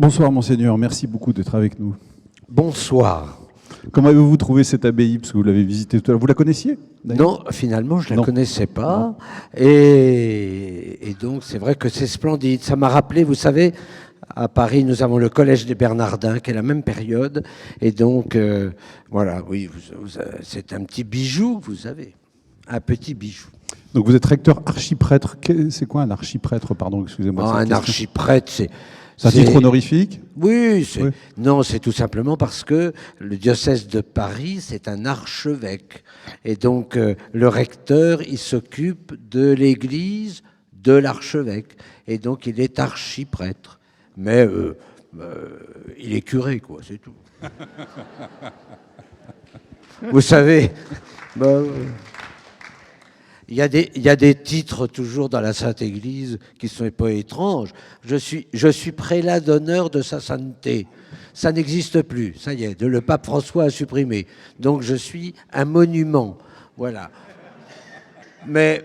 Bonsoir Monseigneur, merci beaucoup d'être avec nous. Bonsoir. Comment avez-vous trouvé cette abbaye? Parce que vous l'avez visitée tout à l'heure. Vous la connaissiez Non, finalement, je ne la connaissais pas. Non. Et donc, c'est vrai que c'est splendide. Ça m'a rappelé, vous savez, à Paris, nous avons le Collège des Bernardins, qui est la même période. Et donc, voilà, oui, c'est un petit bijou que vous avez. Un petit bijou. Donc vous êtes recteur archiprêtre. C'est quoi un archiprêtre? Pardon, excusez-moi. Oh, un archiprêtre, c'est un titre honorifique? Oui, non, c'est tout simplement parce que le diocèse de Paris, c'est un archevêque. Et donc, le recteur, il s'occupe de l'église de l'archevêque. Et donc, il est archiprêtre. Mais il est curé, quoi, c'est tout. Vous savez, il y a des titres toujours dans la Sainte Église qui sont pas étranges. Je suis prélat d'honneur de sa sainteté. Ça n'existe plus, ça y est, le pape François a supprimé. Donc je suis un monument, voilà. Mais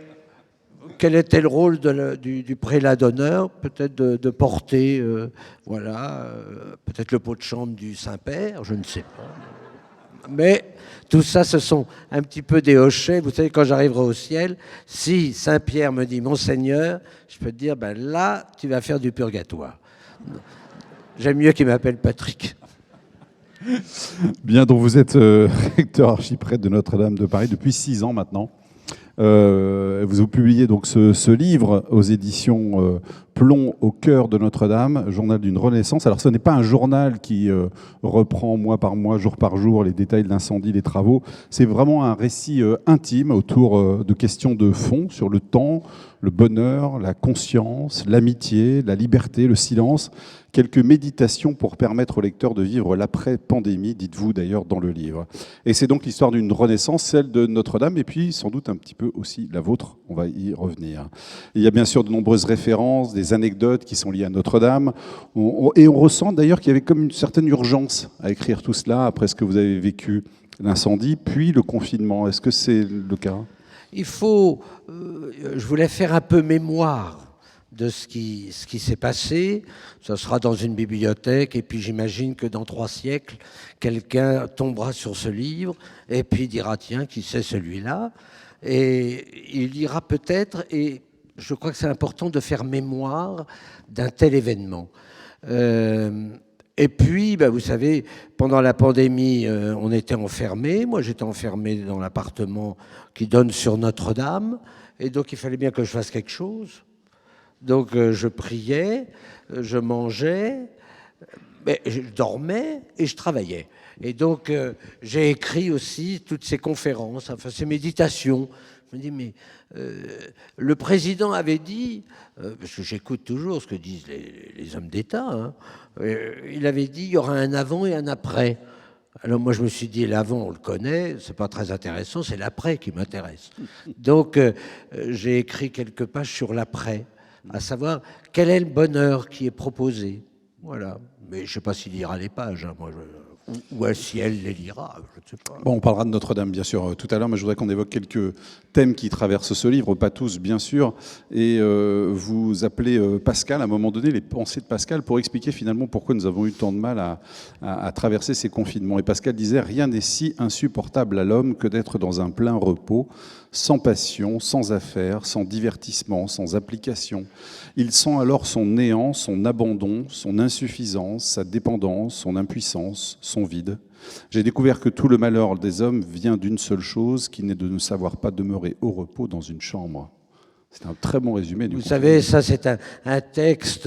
quel était le rôle du prélat d'honneur? Peut-être de porter, peut-être le pot de chambre du Saint-Père, je ne sais pas. Mais tout ça, ce sont un petit peu des hochets. Vous savez, quand j'arriverai au ciel, si Saint-Pierre me dit « Monseigneur », je peux te dire ben là, tu vas faire du purgatoire. J'aime mieux qu'il m'appelle Patrick. Bien, donc vous êtes recteur archiprêtre de Notre-Dame de Paris depuis 6 ans maintenant. Vous publiez donc ce livre aux éditions Plomb au cœur de Notre-Dame, journal d'une renaissance. Alors ce n'est pas un journal qui reprend mois par mois, jour par jour, les détails de l'incendie, les travaux. C'est vraiment un récit intime autour de questions de fond sur le temps, le bonheur, la conscience, l'amitié, la liberté, le silence. Quelques méditations pour permettre au lecteur de vivre l'après-pandémie, dites-vous d'ailleurs dans le livre. Et c'est donc l'histoire d'une renaissance, celle de Notre-Dame, et puis sans doute un petit peu aussi la vôtre, on va y revenir. Il y a bien sûr de nombreuses références, des anecdotes qui sont liées à Notre-Dame, et on ressent d'ailleurs qu'il y avait comme une certaine urgence à écrire tout cela après ce que vous avez vécu, l'incendie, puis le confinement. Est-ce que c'est le cas? Je voulais faire un peu mémoire de ce qui s'est passé. Ça sera dans une bibliothèque, et puis j'imagine que dans 3 siècles, quelqu'un tombera sur ce livre, et puis dira, tiens, qui c'est celui-là? Et il lira peut-être, et je crois que c'est important de faire mémoire d'un tel événement. Et puis, vous savez, pendant la pandémie, on était enfermés. Moi, j'étais enfermé dans l'appartement qui donne sur Notre-Dame, et donc il fallait bien que je fasse quelque chose. Donc je priais, je mangeais, mais je dormais et je travaillais. Et donc j'ai écrit aussi toutes ces conférences, enfin ces méditations. Je me dis, mais le président avait dit, parce que j'écoute toujours ce que disent les hommes d'État, hein, il avait dit il y aura un avant et un après. Alors moi je me suis dit l'avant on le connaît, c'est pas très intéressant, c'est l'après qui m'intéresse. Donc j'ai écrit quelques pages sur l'après, à savoir quel est le bonheur qui est proposé. Voilà. Mais je ne sais pas s'il lira les pages, hein, ou si elle les lira, je ne sais pas. Bon, on parlera de Notre-Dame, bien sûr, tout à l'heure, mais je voudrais qu'on évoque quelques thèmes qui traversent ce livre, pas tous, bien sûr. Et vous appelez Pascal, à un moment donné, les pensées de Pascal, pour expliquer finalement pourquoi nous avons eu tant de mal à traverser ces confinements. Et Pascal disait « Rien n'est si insupportable à l'homme que d'être dans un plein repos, sans passion, sans affaires, sans divertissement, sans application. Il sent alors son néant, son abandon, son insuffisance, sa dépendance, son impuissance, son vide. J'ai découvert que tout le malheur des hommes vient d'une seule chose, qui n'est de ne savoir pas demeurer au repos dans une chambre. » C'est un très bon résumé du Vous savez, ça c'est un texte,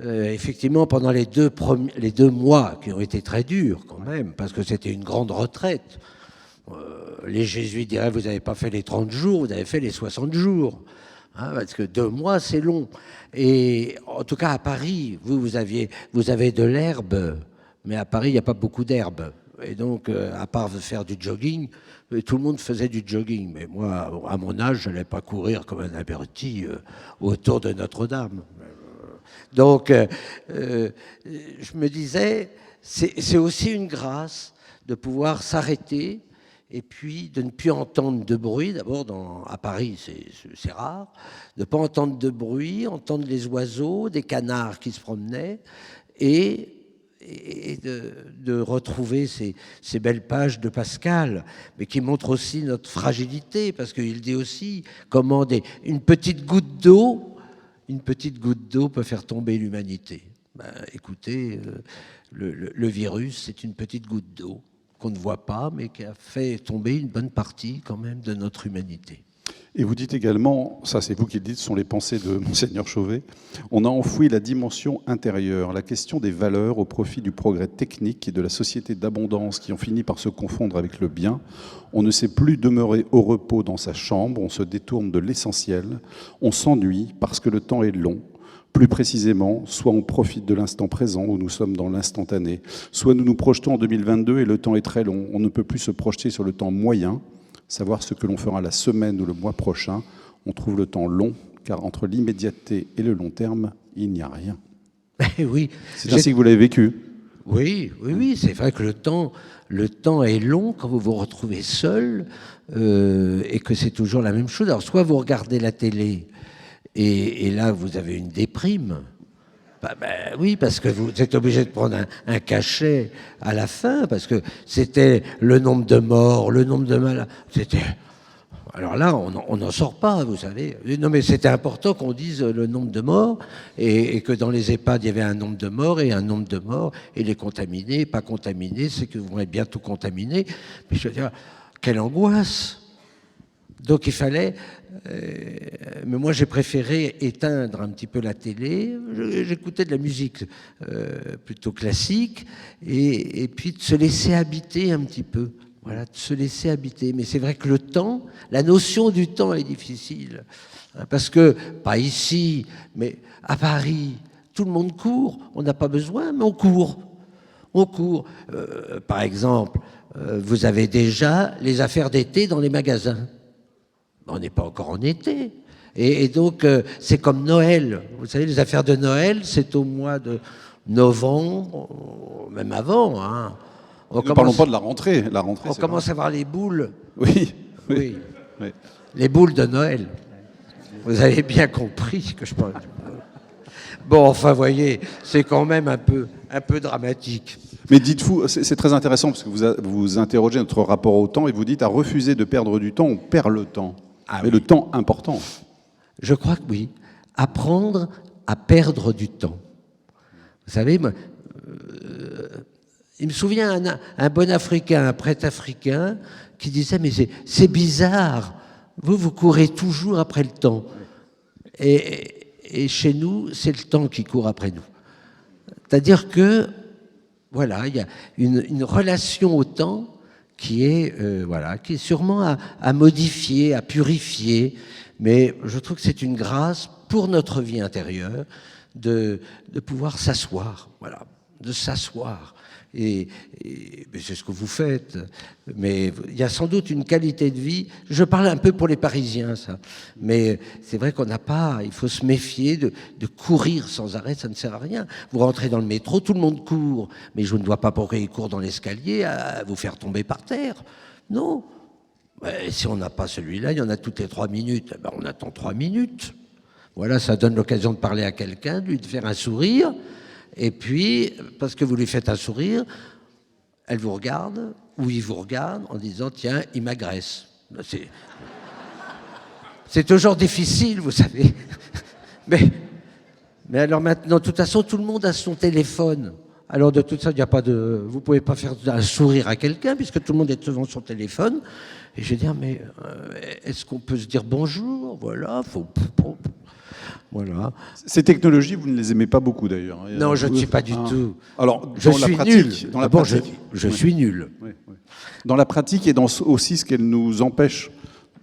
effectivement, pendant les deux mois qui ont été très durs quand même, parce que c'était une grande retraite. Les jésuites diraient, vous n'avez pas fait les 30 jours, vous avez fait les 60 jours. Hein, parce que 2 mois, c'est long. Et en tout cas, à Paris, vous avez de l'herbe, mais à Paris, il n'y a pas beaucoup d'herbe. Et donc, à part faire du jogging, tout le monde faisait du jogging. Mais moi, à mon âge, je n'allais pas courir comme un averti autour de Notre-Dame. Donc, je me disais, c'est aussi une grâce de pouvoir s'arrêter et puis de ne plus entendre de bruit. D'abord, à Paris, c'est rare, de ne pas entendre de bruit, entendre les oiseaux, des canards qui se promenaient, et de retrouver ces belles pages de Pascal, mais qui montrent aussi notre fragilité, parce qu'il dit aussi comment une petite goutte d'eau peut faire tomber l'humanité. Ben, écoutez, le virus, c'est une petite goutte d'eau qu'on ne voit pas, mais qui a fait tomber une bonne partie quand même de notre humanité. Et vous dites également, ça c'est vous qui le dites, ce sont les pensées de Monseigneur Chauvet, on a enfoui la dimension intérieure, la question des valeurs au profit du progrès technique et de la société d'abondance qui ont fini par se confondre avec le bien. On ne sait plus demeurer au repos dans sa chambre, on se détourne de l'essentiel, on s'ennuie parce que le temps est long. Plus précisément, soit on profite de l'instant présent où nous sommes dans l'instantané, soit nous nous projetons en 2022 et le temps est très long. On ne peut plus se projeter sur le temps moyen, savoir ce que l'on fera la semaine ou le mois prochain. On trouve le temps long, car entre l'immédiateté et le long terme, il n'y a rien. Oui, c'est ainsi que vous l'avez vécu. Oui, c'est vrai que le temps est long quand vous vous retrouvez seul et que c'est toujours la même chose. Alors, soit vous regardez la télé et là, vous avez une déprime. Oui, parce que vous êtes obligé de prendre un cachet à la fin, parce que c'était le nombre de morts, le nombre de malades. Alors là, on n'en sort pas, vous savez. Non, mais c'était important qu'on dise le nombre de morts et que dans les EHPAD, il y avait un nombre de morts et un nombre de morts. Et les contaminés, pas contaminés, c'est que vous êtes bientôt contaminés. Mais je veux dire, quelle angoisse! Donc il fallait... mais moi j'ai préféré éteindre un petit peu la télé, j'écoutais de la musique plutôt classique, et puis de se laisser habiter un petit peu, voilà, de se laisser habiter. Mais c'est vrai que le temps, la notion du temps est difficile, hein, parce que, pas ici, mais à Paris, tout le monde court, on n'a pas besoin, mais on court. On court. Par exemple, vous avez déjà les affaires d'été dans les magasins. On n'est pas encore en été. Et donc, c'est comme Noël. Vous savez, les affaires de Noël, c'est au mois de novembre, même avant. Hein. Ne parlons pas de la rentrée. La rentrée, on commence à voir les boules. Oui. Les boules de Noël. Vous avez bien compris que je parle. Bon, enfin, vous voyez, c'est quand même un peu dramatique. Mais dites-vous, c'est très intéressant parce que vous interrogez notre rapport au temps et vous dites à refuser de perdre du temps, on perd le temps. Ah, mais oui. Le temps important. Je crois que oui. Apprendre à perdre du temps. Vous savez, moi, il me souvient un bon Africain, un prêtre africain, qui disait, mais c'est bizarre, vous courez toujours après le temps. Et chez nous, c'est le temps qui court après nous. C'est-à-dire que, voilà, il y a une relation au temps qui est sûrement à modifier, à purifier, mais je trouve que c'est une grâce pour notre vie intérieure de pouvoir s'asseoir, voilà, de s'asseoir. Et c'est ce que vous faites. Mais il y a sans doute une qualité de vie. Je parle un peu pour les Parisiens, ça. Mais c'est vrai qu'on n'a pas... Il faut se méfier de courir sans arrêt, ça ne sert à rien. Vous rentrez dans le métro, tout le monde court. Mais je ne vois pas pourquoi ils courent dans l'escalier à vous faire tomber par terre. Non. Et si on n'a pas celui-là, il y en a toutes les 3 minutes. Ben, on attend 3 minutes. Voilà, ça donne l'occasion de parler à quelqu'un, de lui faire un sourire. Et puis, parce que vous lui faites un sourire, elle vous regarde, ou il vous regarde en disant « Tiens, il m'agresse ». C'est toujours difficile, vous savez. Mais alors maintenant, de toute façon, tout le monde a son téléphone. Alors de toute façon, il n'y a pas de... Vous ne pouvez pas faire un sourire à quelqu'un, puisque tout le monde est devant son téléphone. Et je vais dire, mais est-ce qu'on peut se dire bonjour? Voilà, faut... Voilà. Ces technologies, vous ne les aimez pas beaucoup d'ailleurs. Non, je ne suis pas du tout. Alors, je suis nul. Dans la pratique, je suis nul. Oui. Dans la pratique et dans aussi ce qu'elles nous empêchent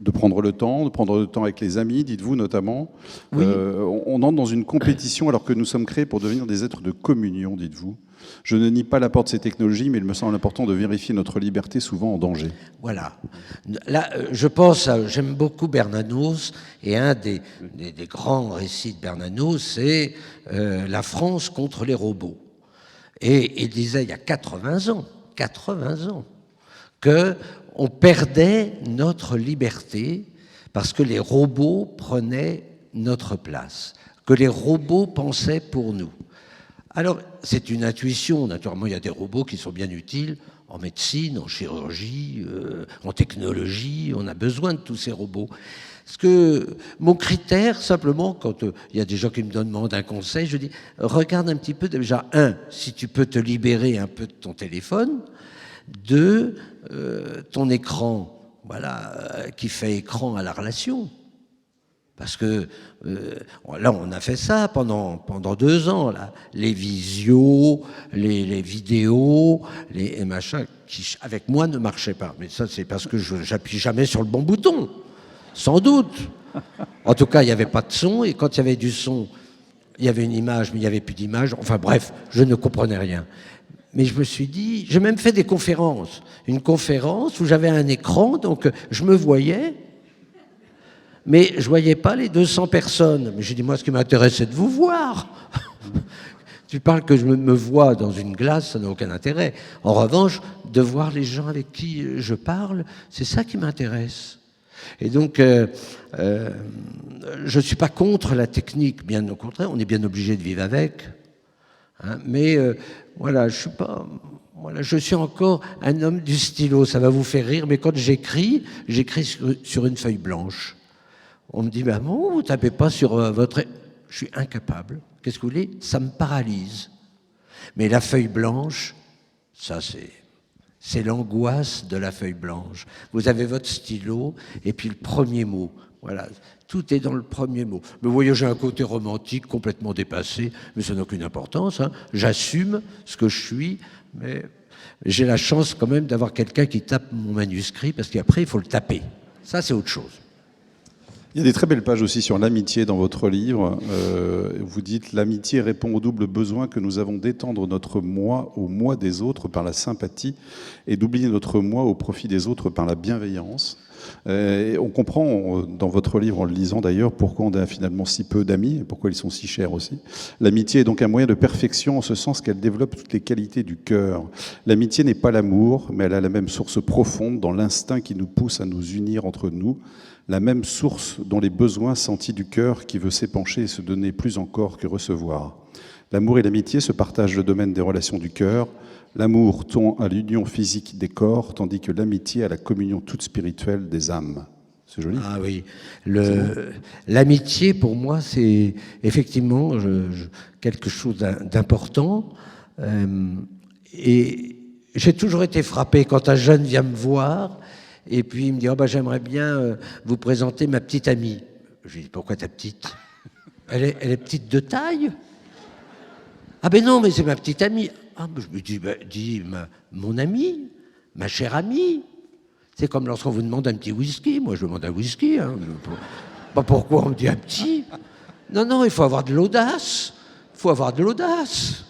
de prendre le temps avec les amis, dites-vous notamment. Oui. On entre dans une compétition alors que nous sommes créés pour devenir des êtres de communion, dites-vous. Je ne nie pas l'apport de ces technologies, mais il me semble important de vérifier notre liberté souvent en danger. Voilà. Là, je pense, j'aime beaucoup Bernanos, et un des grands récits de Bernanos, c'est la France contre les robots. Et il disait, il y a 80 ans, qu'on perdait notre liberté parce que les robots prenaient notre place, que les robots pensaient pour nous. Alors, c'est une intuition. Naturellement, il y a des robots qui sont bien utiles en médecine, en chirurgie, en technologie. On a besoin de tous ces robots. Parce que mon critère, simplement, quand il y a des gens qui me demandent un conseil, je dis, regarde un petit peu, déjà, si tu peux te libérer un peu de ton téléphone, deux, ton écran, voilà, qui fait écran à la relation. Parce que là, on a fait ça pendant 2 ans, là. Les visios, les vidéos, les machins, qui avec moi ne marchaient pas. Mais ça, c'est parce que j'appuie jamais sur le bon bouton. Sans doute. En tout cas, il n'y avait pas de son, et quand il y avait du son, il y avait une image, mais il n'y avait plus d'image. Enfin bref, je ne comprenais rien. Mais je me suis dit, j'ai même fait des conférences. Une conférence où j'avais un écran, donc je me voyais, mais je ne voyais pas les 200 personnes. Mais j'ai dit, moi, ce qui m'intéresse, c'est de vous voir. Tu parles que je me vois dans une glace, ça n'a aucun intérêt. En revanche, de voir les gens avec qui je parle, c'est ça qui m'intéresse. Et donc, je ne suis pas contre la technique, bien au contraire, on est bien obligé de vivre avec. Hein, mais voilà, je suis encore un homme du stylo, ça va vous faire rire, mais quand j'écris sur une feuille blanche. On me dit, ben bon, vous ne tapez pas sur votre... Je suis incapable. Qu'est-ce que vous voulez? Ça me paralyse. Mais la feuille blanche, ça c'est l'angoisse de la feuille blanche. Vous avez votre stylo et puis le premier mot. Voilà, tout est dans le premier mot. Mais vous voyez, j'ai un côté romantique complètement dépassé, mais ça n'a aucune importance. Hein. J'assume ce que je suis, mais j'ai la chance quand même d'avoir quelqu'un qui tape mon manuscrit, parce qu'après, il faut le taper. Ça, c'est autre chose. Il y a des très belles pages aussi sur l'amitié dans votre livre. Vous dites « L'amitié répond au double besoin que nous avons d'étendre notre moi au moi des autres par la sympathie et d'oublier notre moi au profit des autres par la bienveillance. » On comprend dans votre livre, en le lisant d'ailleurs, pourquoi on a finalement si peu d'amis et pourquoi ils sont si chers aussi. L'amitié est donc un moyen de perfection en ce sens qu'elle développe toutes les qualités du cœur. L'amitié n'est pas l'amour, mais elle a la même source profonde dans l'instinct qui nous pousse à nous unir entre nous, la même source dont les besoins sentis du cœur qui veut s'épancher et se donner plus encore que recevoir. L'amour et l'amitié se partagent le domaine des relations du cœur. L'amour tend à l'union physique des corps, tandis que l'amitié à la communion toute spirituelle des âmes. C'est joli. Ah oui. L'amitié, pour moi, c'est effectivement quelque chose d'important. Et j'ai toujours été frappé quand un jeune vient me voir et puis il me dit oh, j'aimerais bien vous présenter ma petite amie. Je lui dis pourquoi ta petite? Elle est petite de taille? Ah ben non, mais c'est ma petite amie. Ah, ben, je me dis mon amie, ma chère amie. C'est comme lorsqu'on vous demande un petit whisky. Moi, je demande un whisky. Hein. Pas pourquoi on me dit un petit. Non, il faut avoir de l'audace. Il faut avoir de l'audace.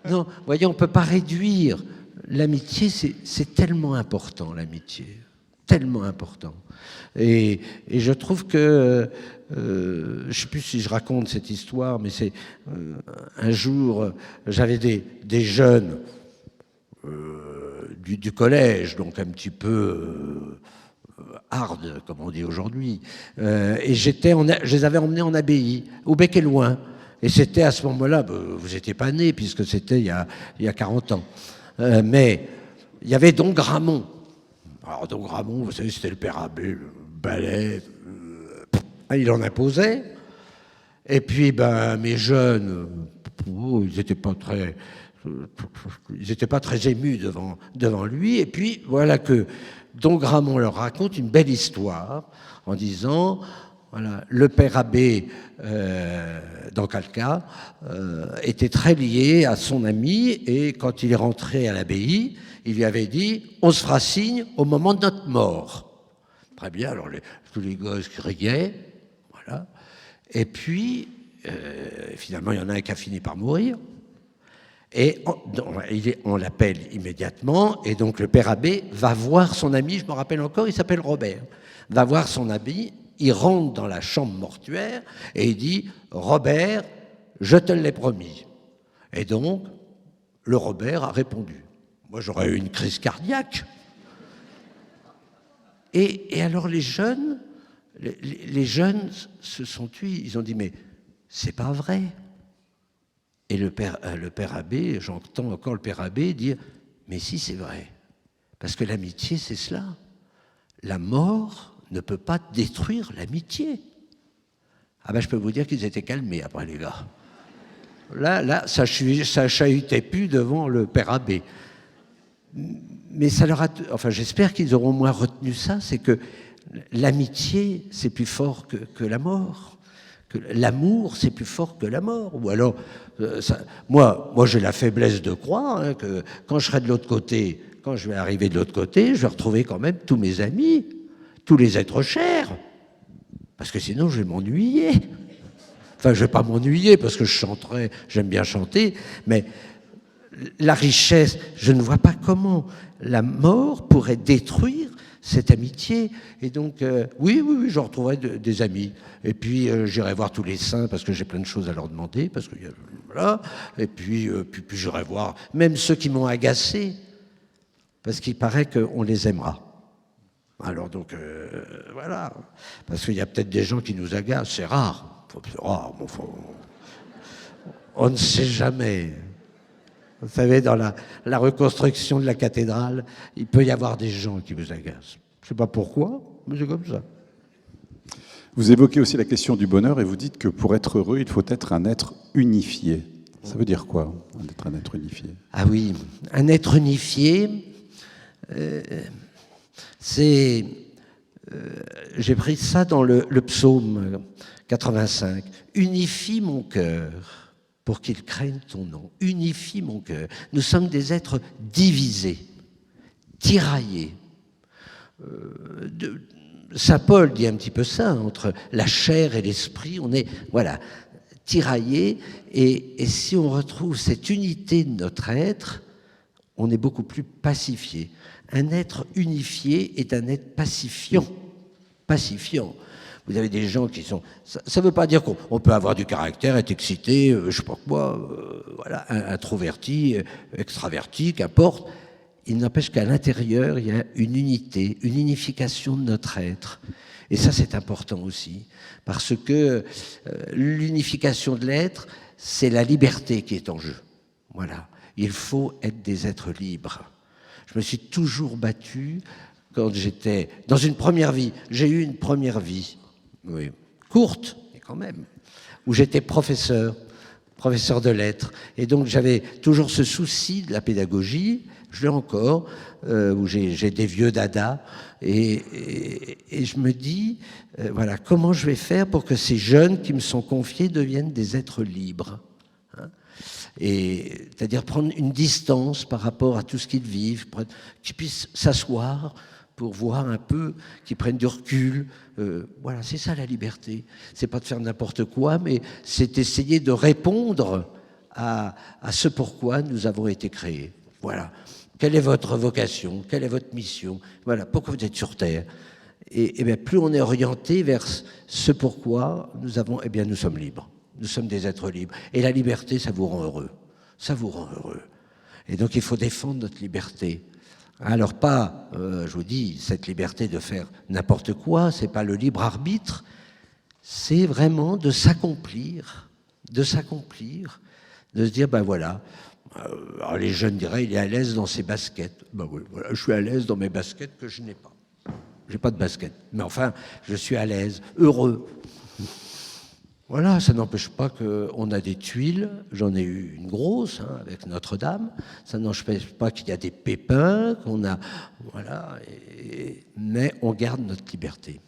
Non, voyez, on ne peut pas réduire. L'amitié, c'est tellement important, l'amitié. Tellement important. Et je trouve que, je ne sais plus si je raconte cette histoire, mais c'est un jour, j'avais des jeunes du collège, donc un petit peu hard, comme on dit aujourd'hui, et je les avais emmenés en abbaye, au Bec et Loin. Et c'était à ce moment-là, vous n'étiez pas né, puisque c'était il y a 40 ans. Mais il y avait Don Gramont. Alors Don Gramont, vous savez, c'était le père abbé, le balai, il en imposait. Et puis, mes jeunes, ils n'étaient pas très émus devant lui. Et puis, voilà que Don Gramont leur raconte une belle histoire en disant... Voilà, le père abbé, dans Calca, était très lié à son ami et quand il est rentré à l'abbaye, il lui avait dit « On se fera signe au moment de notre mort ». Très bien, alors tous les gosses riaient, voilà. Et puis, finalement, il y en a un qui a fini par mourir. Et on l'appelle immédiatement, et donc le père abbé va voir son ami, je me rappelle encore, il s'appelle Robert, va voir son ami. Il rentre dans la chambre mortuaire et il dit « Robert, je te l'ai promis ». Et donc, le Robert a répondu. Moi, j'aurais eu une crise cardiaque. Et alors, les jeunes se sont tués. Ils ont dit « Mais c'est pas vrai ». Et le père abbé, j'entends encore le père abbé dire « Mais si, c'est vrai. Parce que l'amitié, c'est cela. La mort ne peut pas détruire l'amitié. » Ah ben, je peux vous dire qu'ils étaient calmés après, les gars. Là, ça chahutait plus devant le père abbé. Mais ça leur a... Enfin, j'espère qu'ils auront au moins retenu ça, c'est que l'amitié, c'est plus fort que la mort. Que l'amour, c'est plus fort que la mort. Ou alors, moi j'ai la faiblesse de croire hein, que quand je serai de l'autre côté, quand je vais arriver de l'autre côté, je vais retrouver quand même tous mes amis, tous les êtres chers. Parce que sinon, je vais m'ennuyer. Enfin, je ne vais pas m'ennuyer parce que je chanterai, j'aime bien chanter, mais la richesse, je ne vois pas comment la mort pourrait détruire cette amitié. Et donc, oui, je retrouverai des amis. Et puis, j'irai voir tous les saints parce que j'ai plein de choses à leur demander. Parce que, voilà. Et puis j'irai voir même ceux qui m'ont agacé. Parce qu'il paraît qu'on les aimera. Alors donc, voilà. Parce qu'il y a peut-être des gens qui nous agacent. C'est rare. C'est rare. On ne sait jamais. Vous savez, dans la reconstruction de la cathédrale, il peut y avoir des gens qui vous agacent. Je ne sais pas pourquoi, mais c'est comme ça. Vous évoquez aussi la question du bonheur et vous dites que pour être heureux, il faut être un être unifié. Ça veut dire quoi, d'être un être unifié? Ah oui, un être unifié, c'est... j'ai pris ça dans le psaume 85. « Unifie mon cœur pour qu'il craigne ton nom. Unifie mon cœur. » Nous sommes des êtres divisés, tiraillés. Saint Paul dit un petit peu ça, entre la chair et l'esprit, on est, voilà, tiraillés. Et si on retrouve cette unité de notre être, on est beaucoup plus pacifié. Un être unifié est un être pacifiant. Pacifiant. Vous avez des gens qui sont... Ça ne veut pas dire qu'on peut avoir du caractère, être excité, je ne sais pas quoi, voilà, introverti, extraverti, qu'importe. Il n'empêche qu'à l'intérieur, il y a une unité, une unification de notre être. Et ça, c'est important aussi, parce que l'unification de l'être, c'est la liberté qui est en jeu. Voilà. Il faut être des êtres libres. Je me suis toujours battu quand j'étais dans une première vie. J'ai eu une première vie, oui, courte, mais quand même, où j'étais professeur de lettres. Et donc, j'avais toujours ce souci de la pédagogie, je l'ai encore, où j'ai des vieux dada, et je me dis, voilà, comment je vais faire pour que ces jeunes qui me sont confiés deviennent des êtres libres, hein, et c'est-à-dire prendre une distance par rapport à tout ce qu'ils vivent, qu'ils puissent s'asseoir pour voir un peu, qu'ils prennent du recul. Voilà, c'est ça la liberté. C'est pas de faire n'importe quoi, mais c'est essayer de répondre à ce pourquoi nous avons été créés. Voilà. Quelle est votre vocation? Quelle est votre mission? Voilà, pourquoi vous êtes sur Terre? Et bien, plus on est orienté vers ce pourquoi nous avons, eh bien, nous sommes libres. Nous sommes des êtres libres. Et la liberté, ça vous rend heureux. Ça vous rend heureux. Et donc, il faut défendre notre liberté. Alors pas, je vous dis, cette liberté de faire n'importe quoi, c'est pas le libre arbitre, c'est vraiment de s'accomplir, de se dire, ben voilà, alors les jeunes diraient, il est à l'aise dans ses baskets. Ben oui, voilà, je suis à l'aise dans mes baskets que je n'ai pas. J'ai pas de baskets, mais enfin, je suis à l'aise, heureux. Voilà, ça n'empêche pas qu'on a des tuiles, j'en ai eu une grosse, hein, avec Notre-Dame, ça n'empêche pas qu'il y a des pépins, qu'on a... Voilà, mais on garde notre liberté.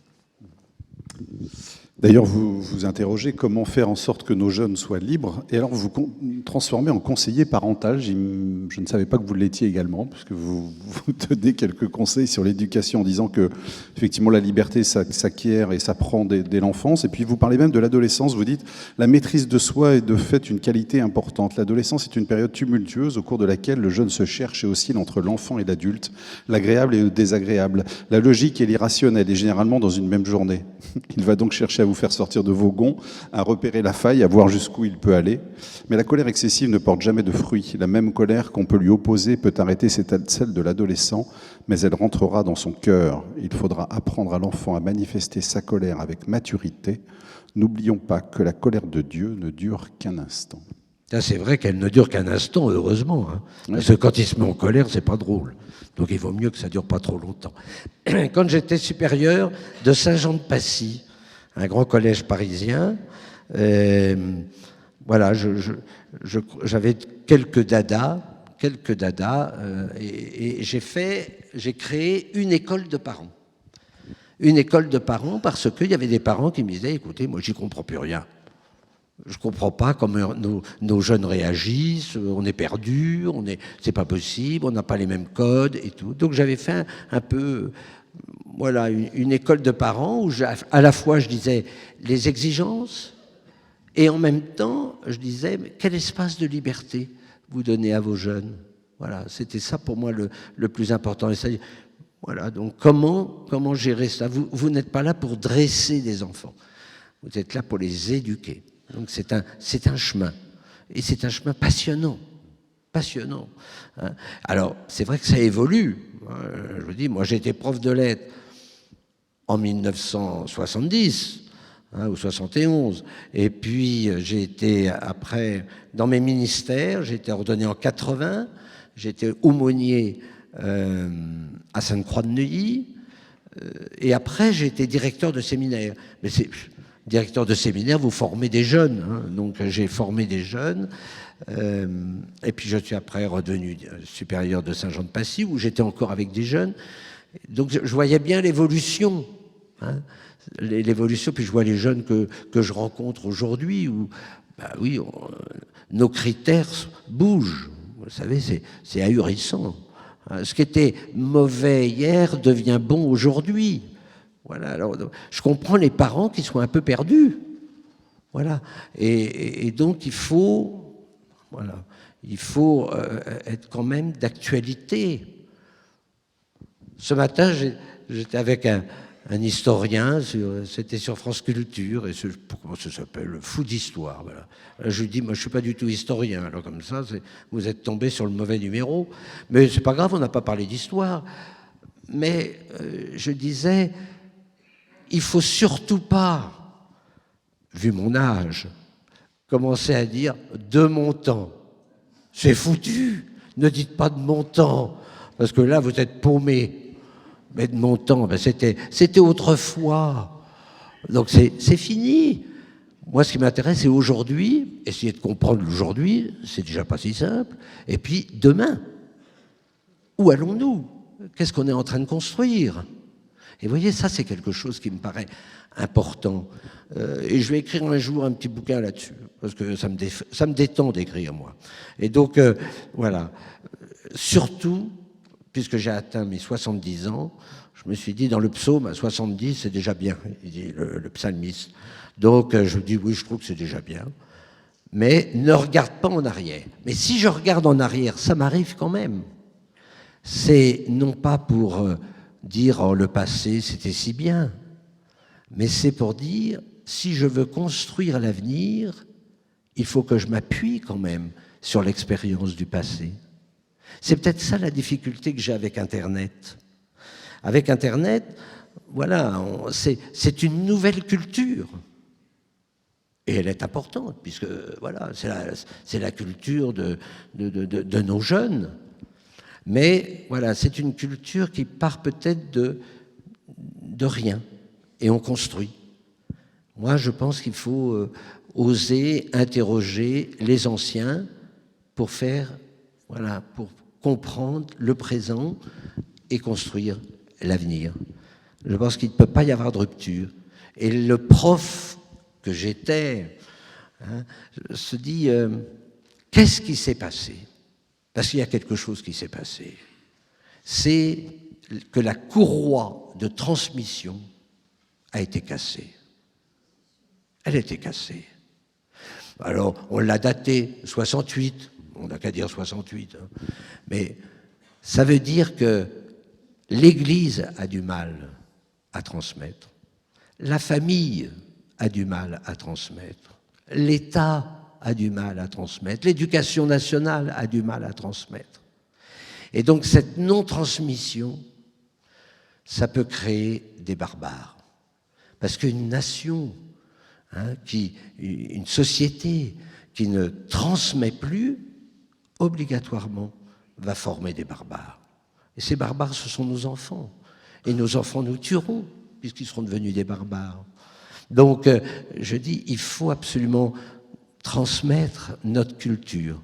D'ailleurs, vous vous interrogez comment faire en sorte que nos jeunes soient libres, et alors vous transformez en conseiller parental. Je ne savais pas que vous l'étiez également, puisque vous donnez quelques conseils sur l'éducation en disant que effectivement la liberté s'acquiert et s'apprend dès l'enfance. Et puis vous parlez même de l'adolescence. Vous dites la maîtrise de soi est de fait une qualité importante. L'adolescence est une période tumultueuse au cours de laquelle le jeune se cherche et oscille entre l'enfant et l'adulte, l'agréable et le désagréable, la logique et l'irrationnel, et généralement dans une même journée. Il va donc chercher à vous faire sortir de vos gonds, à repérer la faille, à voir jusqu'où il peut aller. Mais la colère excessive ne porte jamais de fruits. La même colère qu'on peut lui opposer peut arrêter celle de l'adolescent, mais elle rentrera dans son cœur. Il faudra apprendre à l'enfant à manifester sa colère avec maturité. N'oublions pas que la colère de Dieu ne dure qu'un instant. Ça, c'est vrai qu'elle ne dure qu'un instant, heureusement. Hein. Parce que quand il se met en colère, c'est pas drôle. Donc il vaut mieux que ça dure pas trop longtemps. Quand j'étais supérieur de Saint-Jean-de-Passy, un grand collège parisien, voilà, j'avais quelques dadas, et j'ai créé une école de parents. Une école de parents parce qu'il y avait des parents qui me disaient, écoutez, moi j'y comprends plus rien. Je ne comprends pas comment nos jeunes réagissent, on est perdus, c'est pas possible, on n'a pas les mêmes codes et tout. Donc j'avais fait un peu, voilà, une école de parents où à la fois je disais les exigences et en même temps je disais quel espace de liberté vous donnez à vos jeunes. Voilà, c'était ça pour moi le plus important. Et ça, voilà, donc comment gérer ça? Vous n'êtes pas là pour dresser des enfants, vous êtes là pour les éduquer. Donc c'est un chemin, et c'est un chemin passionnant, passionnant. Hein. Alors c'est vrai que ça évolue. Je vous dis, moi j'ai été prof de lettres en 1970 ou 71, et puis j'ai été après dans mes ministères, j'ai été ordonné en 80, j'ai été aumônier à Sainte-Croix-de-Neuilly, et après j'ai été directeur de séminaire. Mais c'est directeur de séminaire, vous formez des jeunes. Hein. Donc j'ai formé des jeunes. Et puis je suis après redevenu supérieur de Saint-Jean-de-Passy, où j'étais encore avec des jeunes. Donc je voyais bien l'évolution. Hein. L'évolution, puis je vois les jeunes que je rencontre aujourd'hui, où, bah oui, nos critères bougent. Vous savez, c'est ahurissant. Hein. Ce qui était mauvais hier devient bon aujourd'hui. Voilà, alors, je comprends les parents qui sont un peu perdus. Voilà. Et donc, il faut être quand même d'actualité. Ce matin, j'étais avec un historien, c'était sur France Culture, et comment ça s'appelle, le fou d'histoire. Voilà. Je lui dis, moi je ne suis pas du tout historien, alors comme ça, vous êtes tombé sur le mauvais numéro. Mais c'est pas grave, on n'a pas parlé d'histoire. Mais je disais, il ne faut surtout pas, vu mon âge, commencer à dire de mon temps. C'est foutu. Ne dites pas de mon temps, parce que là, vous êtes paumé. Mais de mon temps, ben c'était autrefois. Donc c'est fini. Moi, ce qui m'intéresse, c'est aujourd'hui. Essayer de comprendre l'aujourd'hui, c'est déjà pas si simple. Et puis, demain, où allons-nous? Qu'est-ce qu'on est en train de construire? Et vous voyez, ça, c'est quelque chose qui me paraît important. Et je vais écrire un jour un petit bouquin là-dessus, parce que ça me détend d'écrire, moi. Et donc, voilà. Surtout, puisque j'ai atteint mes 70 ans, je me suis dit, dans le psaume, à 70, c'est déjà bien, il dit le psalmiste. Donc, je dis, oui, je trouve que c'est déjà bien. Mais ne regarde pas en arrière. Mais si je regarde en arrière, ça m'arrive quand même. C'est non pas pour dire oh, le passé c'était si bien, mais c'est pour dire si je veux construire l'avenir, il faut que je m'appuie quand même sur l'expérience du passé. C'est peut-être ça la difficulté que j'ai avec Internet. Avec Internet, voilà, c'est une nouvelle culture. Et elle est importante, puisque voilà, c'est la culture de nos jeunes. Mais voilà, c'est une culture qui part peut-être de rien, et on construit. Moi, je pense qu'il faut oser interroger les anciens pour pour comprendre le présent et construire l'avenir. Je pense qu'il ne peut pas y avoir de rupture. Et le prof que j'étais se dit, qu'est-ce qui s'est passé ? Parce qu'il y a quelque chose qui s'est passé. C'est que la courroie de transmission a été cassée. Elle a été cassée. Alors, on l'a datée, 68, on n'a qu'à dire 68, hein. Mais ça veut dire que l'Église a du mal à transmettre, la famille a du mal à transmettre, l'État a du mal à transmettre, l'éducation nationale a du mal à transmettre. Et donc cette non-transmission, ça peut créer des barbares. Parce qu'une nation, une société qui ne transmet plus, obligatoirement, va former des barbares. Et ces barbares, ce sont nos enfants. Et nos enfants nous tueront, puisqu'ils seront devenus des barbares. Donc, je dis, il faut absolument transmettre notre culture.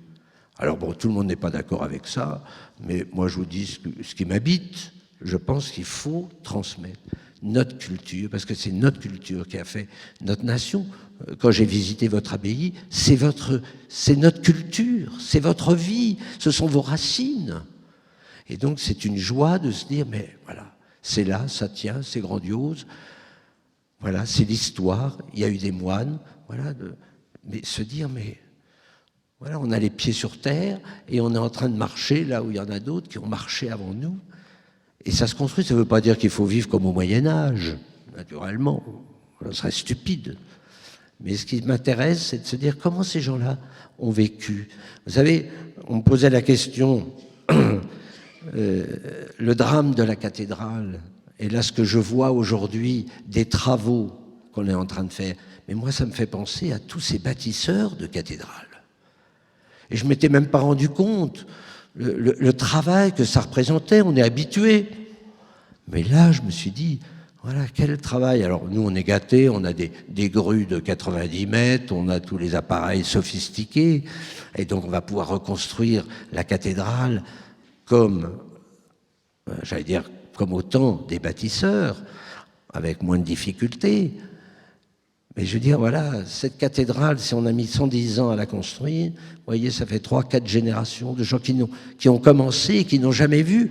Alors bon, tout le monde n'est pas d'accord avec ça, mais moi je vous dis ce qui m'habite, je pense qu'il faut transmettre notre culture, parce que c'est notre culture qui a fait notre nation. Quand j'ai visité votre abbaye, c'est notre culture, c'est votre vie, ce sont vos racines. Et donc c'est une joie de se dire, mais voilà, c'est là, ça tient, c'est grandiose, voilà, c'est l'histoire, il y a eu des moines, voilà, mais se dire, mais voilà, on a les pieds sur terre et on est en train de marcher là où il y en a d'autres qui ont marché avant nous. Et ça se construit, ça ne veut pas dire qu'il faut vivre comme au Moyen-Âge, naturellement, ça serait stupide. Mais ce qui m'intéresse, c'est de se dire comment ces gens-là ont vécu. Vous savez, on me posait la question, le drame de la cathédrale, et là ce que je vois aujourd'hui des travaux qu'on est en train de faire, mais moi ça me fait penser à tous ces bâtisseurs de cathédrales. Et je ne m'étais même pas rendu compte le travail que ça représentait, on est habitué. Mais là, je me suis dit, voilà, quel travail. Alors nous, on est gâtés, on a des grues de 90 mètres, on a tous les appareils sophistiqués, et donc on va pouvoir reconstruire la cathédrale comme, j'allais dire, comme au temps des bâtisseurs, avec moins de difficultés. Mais je veux dire, voilà, cette cathédrale, si on a mis 110 ans à la construire, vous voyez, ça fait 3-4 générations de gens qui ont commencé et qui n'ont jamais vu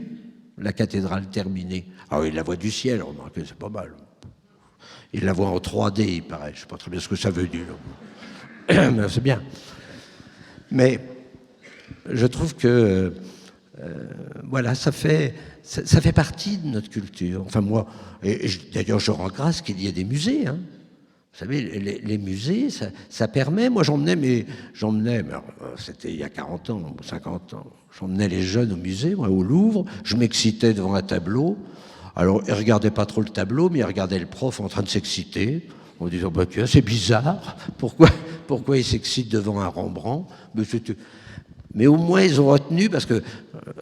la cathédrale terminée. Ah oui, ils la voient du ciel, remarquez, c'est pas mal. Ils la voient en 3D, il paraît. Je ne sais pas très bien ce que ça veut dire. Mais c'est bien. Mais je trouve que, voilà, ça fait partie de notre culture. Enfin, moi, d'ailleurs, je rends grâce qu'il y ait des musées, hein. Vous savez, les musées, ça permet... Moi, j'emmenais, mais c'était il y a 40 ans, 50 ans, j'emmenais les jeunes au musée, moi, au Louvre, je m'excitais devant un tableau. Alors, ils ne regardaient pas trop le tableau, mais ils regardaient le prof en train de s'exciter, en disant, bah, tiens, c'est bizarre, pourquoi il s'excite devant un Rembrandt? Mais au moins, ils ont retenu, parce que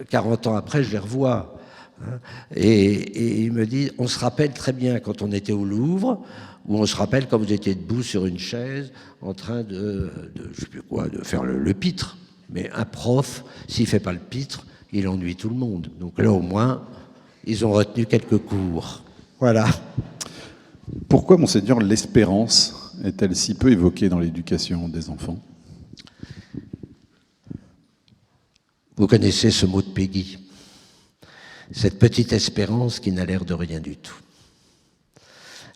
40 ans après, je les revois. Hein, et ils me disent, on se rappelle très bien quand on était au Louvre, où on se rappelle quand vous étiez debout sur une chaise en train de je sais plus quoi, de faire le pitre. Mais un prof, s'il ne fait pas le pitre, il ennuie tout le monde. Donc là, au moins, ils ont retenu quelques cours. Voilà. Pourquoi, monseigneur, l'espérance est-elle si peu évoquée dans l'éducation des enfants? Vous connaissez ce mot de Peggy, cette petite espérance qui n'a l'air de rien du tout.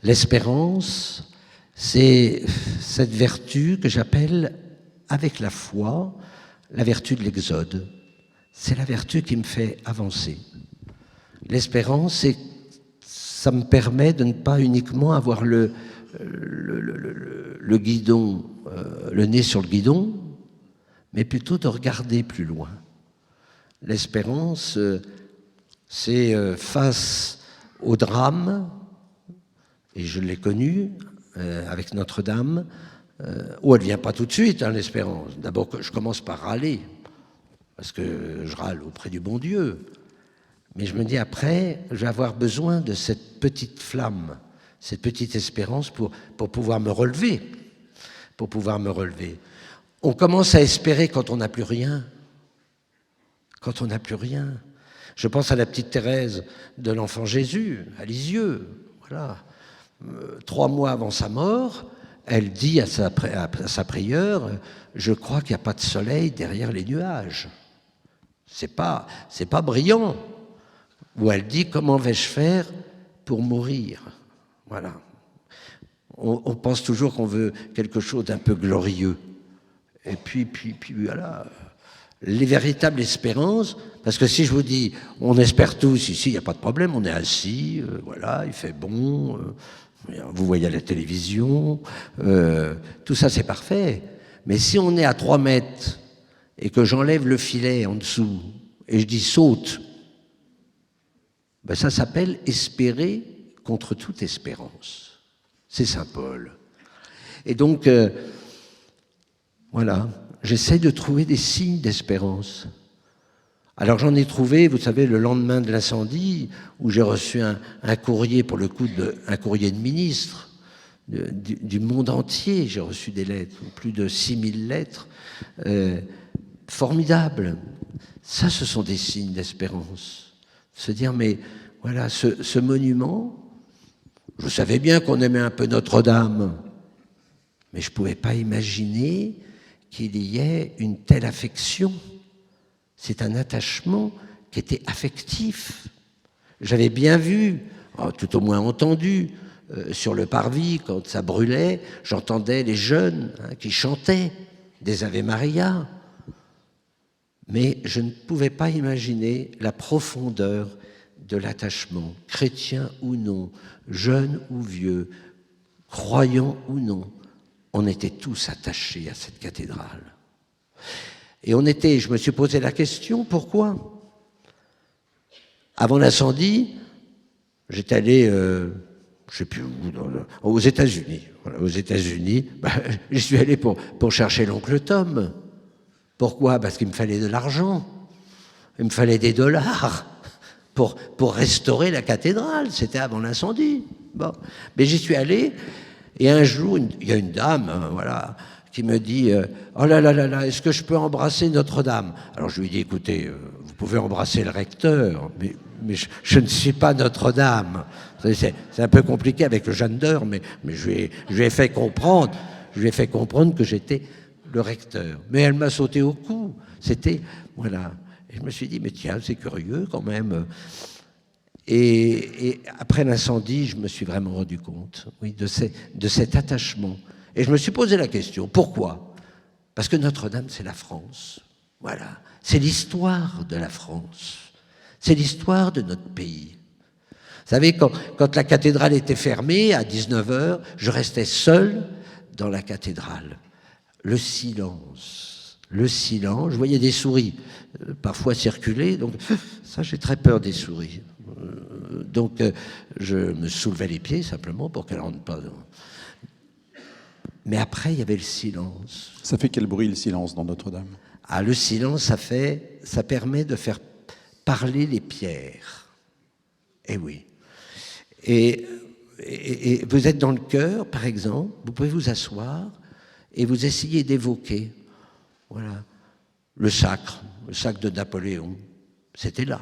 L'espérance, c'est cette vertu que j'appelle, avec la foi, la vertu de l'exode. C'est la vertu qui me fait avancer. L'espérance, ça me permet de ne pas uniquement avoir le guidon, le nez sur le guidon, mais plutôt de regarder plus loin. L'espérance, c'est face au drame, et je l'ai connu avec Notre-Dame, où elle ne vient pas tout de suite, hein, l'espérance. D'abord, je commence par râler, parce que je râle auprès du bon Dieu. Mais je me dis, après, je vais avoir besoin de cette petite flamme, cette petite espérance pour pouvoir me relever. Pour pouvoir me relever. On commence à espérer quand on n'a plus rien. Quand on n'a plus rien. Je pense à la petite Thérèse de l'Enfant Jésus, à Lisieux, voilà. 3 mois avant sa mort, elle dit à sa prieure, je crois qu'il n'y a pas de soleil derrière les nuages. C'est pas brillant. Où elle dit, comment vais-je faire pour mourir? Voilà. On pense toujours qu'on veut quelque chose d'un peu glorieux. Et puis voilà. Les véritables espérances, parce que si je vous dis, on espère tous, ici, il n'y a pas de problème, on est assis, voilà, il fait bon, vous voyez à la télévision, tout ça c'est parfait. Mais si on est à 3 mètres et que j'enlève le filet en dessous et je dis saute, ben ça s'appelle espérer contre toute espérance. C'est Saint Paul. Et donc, Voilà, j'essaie de trouver des signes d'espérance. Alors j'en ai trouvé, vous savez, le lendemain de l'incendie, où j'ai reçu un courrier, pour le coup, un courrier de ministre du monde entier. J'ai reçu des lettres, plus de 6000 lettres, formidables. Ça, ce sont des signes d'espérance. Se dire, mais voilà, ce monument, je savais bien qu'on aimait un peu Notre-Dame, mais je ne pouvais pas imaginer qu'il y ait une telle affection. C'est un attachement qui était affectif. J'avais bien vu, tout au moins entendu, sur le parvis, quand ça brûlait, j'entendais les jeunes qui chantaient des Ave Maria. Mais je ne pouvais pas imaginer la profondeur de l'attachement, chrétien ou non, jeune ou vieux, croyant ou non. On était tous attachés à cette cathédrale. Et je me suis posé la question, pourquoi? Avant l'incendie, j'étais allé, je ne sais plus où, aux États-Unis. Voilà, aux États-Unis, j'y suis allé pour chercher l'oncle Tom. Pourquoi? Parce qu'il me fallait de l'argent. Il me fallait des dollars pour restaurer la cathédrale. C'était avant l'incendie. Bon. Mais j'y suis allé, et un jour, il y a une dame, voilà, qui me dit oh là là là là, est-ce que je peux embrasser Notre-Dame? Alors je lui dis, écoutez, vous pouvez embrasser le recteur, mais je ne suis pas Notre-Dame. C'est un peu compliqué avec le Jeanne d'Heure, mais je lui ai fait comprendre que j'étais le recteur. Mais elle m'a sauté au cou. C'était, voilà. Et je me suis dit, mais tiens, c'est curieux quand même. Et après l'incendie, je me suis vraiment rendu compte, oui, de cet attachement. Et je me suis posé la question, pourquoi? Parce que Notre-Dame, c'est la France. Voilà. C'est l'histoire de la France. C'est l'histoire de notre pays. Vous savez, quand la cathédrale était fermée, à 19h, je restais seul dans la cathédrale. Le silence, je voyais des souris parfois circuler, donc ça, j'ai très peur des souris. Donc, je me soulevais les pieds simplement pour qu'elles ne rentrent pas. Mais après, il y avait le silence. Ça fait quel bruit, le silence, dans Notre-Dame? Ah, le silence, ça permet de faire parler les pierres. Eh oui. Et vous êtes dans le chœur, par exemple, vous pouvez vous asseoir et vous essayez d'évoquer, voilà, le sacre de Napoléon. C'était là.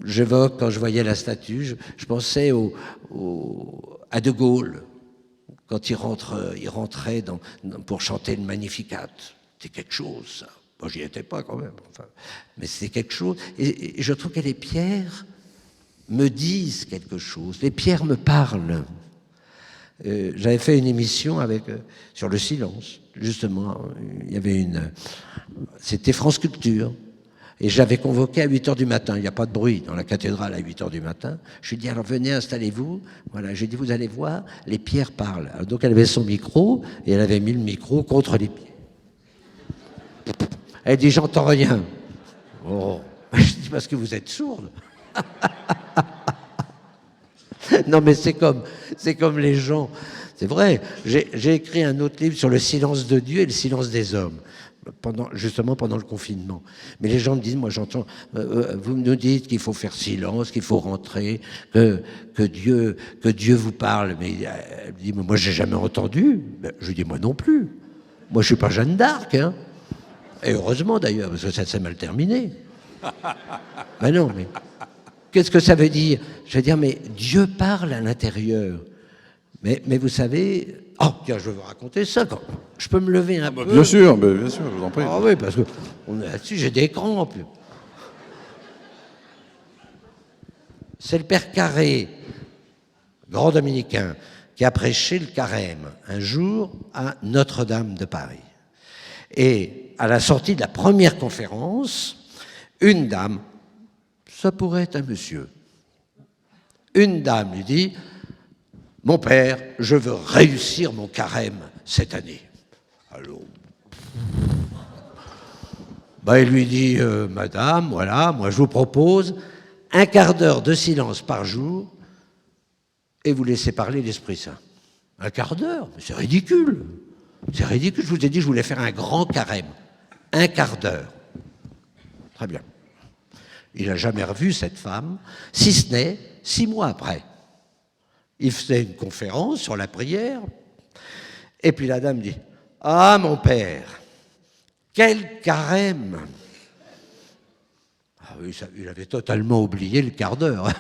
J'évoque, quand je voyais la statue, je pensais à De Gaulle, quand il rentrait pour chanter le Magnificat. C'était quelque chose, ça. Bon, j'y étais pas quand même, enfin, mais c'était quelque chose. Et je trouve que les pierres me disent quelque chose. Les pierres me parlent. J'avais fait une émission sur le silence, justement. Il y avait c'était France Culture. Et j'avais convoqué à 8h du matin. Il n'y a pas de bruit dans la cathédrale à 8h du matin. Je lui ai dit, alors venez, installez-vous. Voilà, j'ai dit, vous allez voir, les pierres parlent. Alors, donc elle avait son micro, et elle avait mis le micro contre les pieds. Elle dit, j'entends rien. Oh, je dis, parce que vous êtes sourde. Non, mais c'est comme les gens. C'est vrai, j'ai écrit un autre livre sur le silence de Dieu et le silence des hommes. Justement pendant le confinement. Mais les gens me disent, moi j'entends, vous nous dites qu'il faut faire silence, qu'il faut rentrer, que Dieu vous parle. Mais elle me dit, mais moi j'ai jamais entendu. Je lui dis, moi non plus. Moi je suis pas Jeanne d'Arc, hein. Et heureusement d'ailleurs, parce que ça s'est mal terminé. Ben non, mais qu'est-ce que ça veut dire? Je veux dire, mais Dieu parle à l'intérieur. Mais vous savez... Oh, tiens, je vais vous raconter ça. Je peux me lever un peu? Bien sûr, je vous en prie. Ah oui, parce que là-dessus, j'ai des crampes. C'est le père Carré, grand dominicain, qui a prêché le carême un jour à Notre-Dame de Paris. Et à la sortie de la première conférence, une dame, ça pourrait être un monsieur, une dame lui dit, mon père, je veux réussir mon carême cette année. Alors, il lui dit, madame, voilà, moi je vous propose un quart d'heure de silence par jour et vous laissez parler l'Esprit Saint. Un quart d'heure, mais c'est ridicule. C'est ridicule, je vous ai dit, je voulais faire un grand carême. 1/4 d'heure. Très bien. Il n'a jamais revu cette femme, si ce n'est 6 mois après. Il faisait une conférence sur la prière, et puis la dame dit « Ah, mon père, quel carême !» Ah oui, il avait totalement oublié le quart d'heure.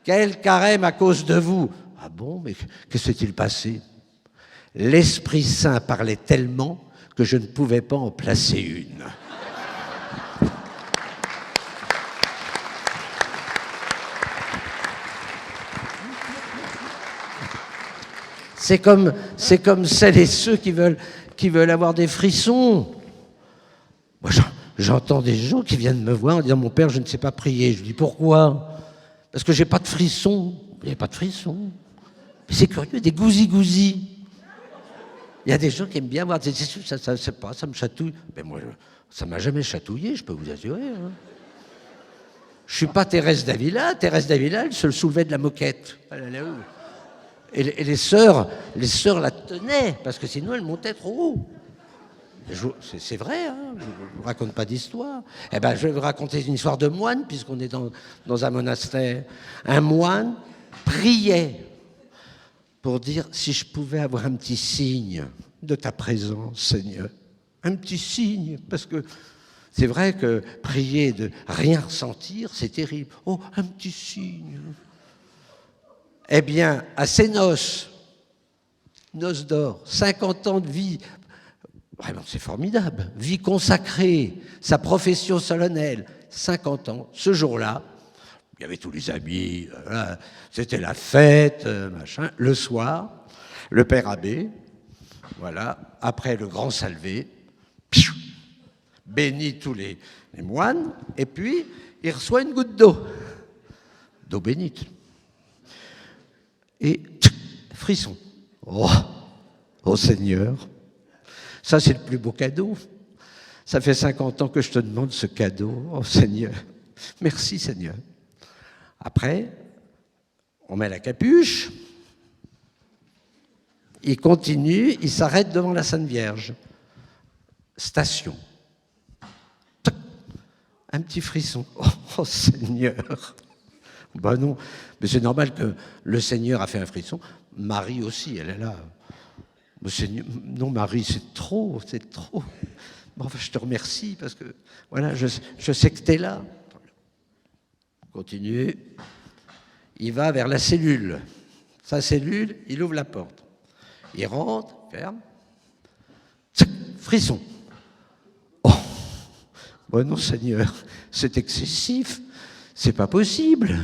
Quel carême à cause de vous! Ah bon, mais que s'est-il passé? L'Esprit Saint parlait tellement que je ne pouvais pas en placer une. C'est comme celles et ceux qui veulent avoir des frissons. Moi, j'entends des gens qui viennent me voir en disant « Mon père, je ne sais pas prier. » Je dis « Pourquoi ?»« Parce que j'ai pas de frissons. » Il n'y a pas de frissons. Mais c'est curieux, des gousi-gousi. Il y a des gens qui aiment bien voir, ça me chatouille. Mais moi, ça ne m'a jamais chatouillé, je peux vous assurer. Hein. Je ne suis pas Thérèse d'Avila. Thérèse d'Avila, elle se soulevait de la moquette. Elle allait où? Et les sœurs la tenaient, parce que sinon, elle montait trop haut. C'est vrai, hein, je ne vous raconte pas d'histoire. Eh ben, je vais vous raconter une histoire de moine, puisqu'on est dans un monastère. Un moine priait pour dire si je pouvais avoir un petit signe de ta présence, Seigneur. Un petit signe, parce que c'est vrai que prier de rien ressentir, c'est terrible. Oh, un petit signe. Eh bien, à ses noces d'or, 50 ans de vie, vraiment c'est formidable, vie consacrée, sa profession solennelle, 50 ans, ce jour-là, il y avait tous les amis, voilà, c'était la fête, machin. Le soir, le père abbé, voilà, après le grand salvé, bénit tous les moines, et puis il reçoit une goutte d'eau bénite. Et frisson. Oh Seigneur, ça c'est le plus beau cadeau. Ça fait 50 ans que je te demande ce cadeau. Oh Seigneur, merci Seigneur. Après, on met la capuche, il continue, il s'arrête devant la Sainte Vierge. Station. Un petit frisson. Oh Seigneur. Ben non, mais c'est normal que le Seigneur a fait un frisson. Marie aussi, elle est là. Seigneur, non Marie, c'est trop. Bon, enfin, je te remercie parce que voilà, je sais que tu es là. Continue. Il va vers la cellule. Sa cellule, il ouvre la porte. Il rentre, ferme. Frisson. Oh, bon non Seigneur, c'est excessif. C'est pas possible.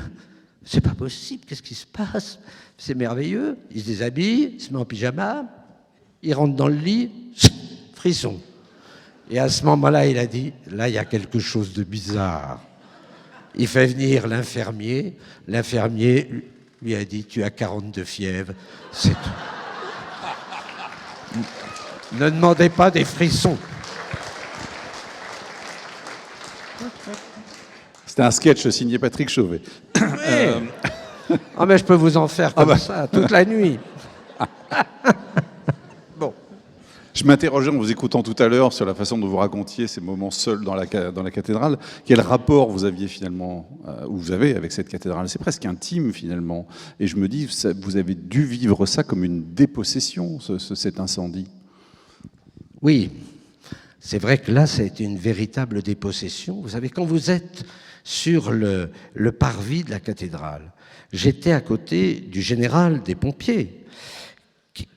C'est pas possible. Qu'est-ce qui se passe? C'est merveilleux. Il se déshabille, il se met en pyjama, il rentre dans le lit, frisson. Et à ce moment-là, il a dit, là, il y a quelque chose de bizarre. Il fait venir l'infirmier. L'infirmier lui a dit, tu as 42 fièvres. C'est tout. Ne demandez pas des frissons. C'était un sketch signé Patrick Chauvet. Oui. Ah mais je peux vous en faire comme ça toute la nuit. Bon. Je m'interrogeais en vous écoutant tout à l'heure sur la façon dont vous racontiez ces moments seuls dans la cathédrale. Quel rapport vous aviez finalement, ou vous avez avec cette cathédrale? C'est presque intime finalement. Et je me dis, vous avez dû vivre ça comme une dépossession, cet incendie. Oui, c'est vrai que là, ça a été une véritable dépossession. Vous savez, quand vous êtes sur le parvis de la cathédrale, j'étais à côté du général des pompiers,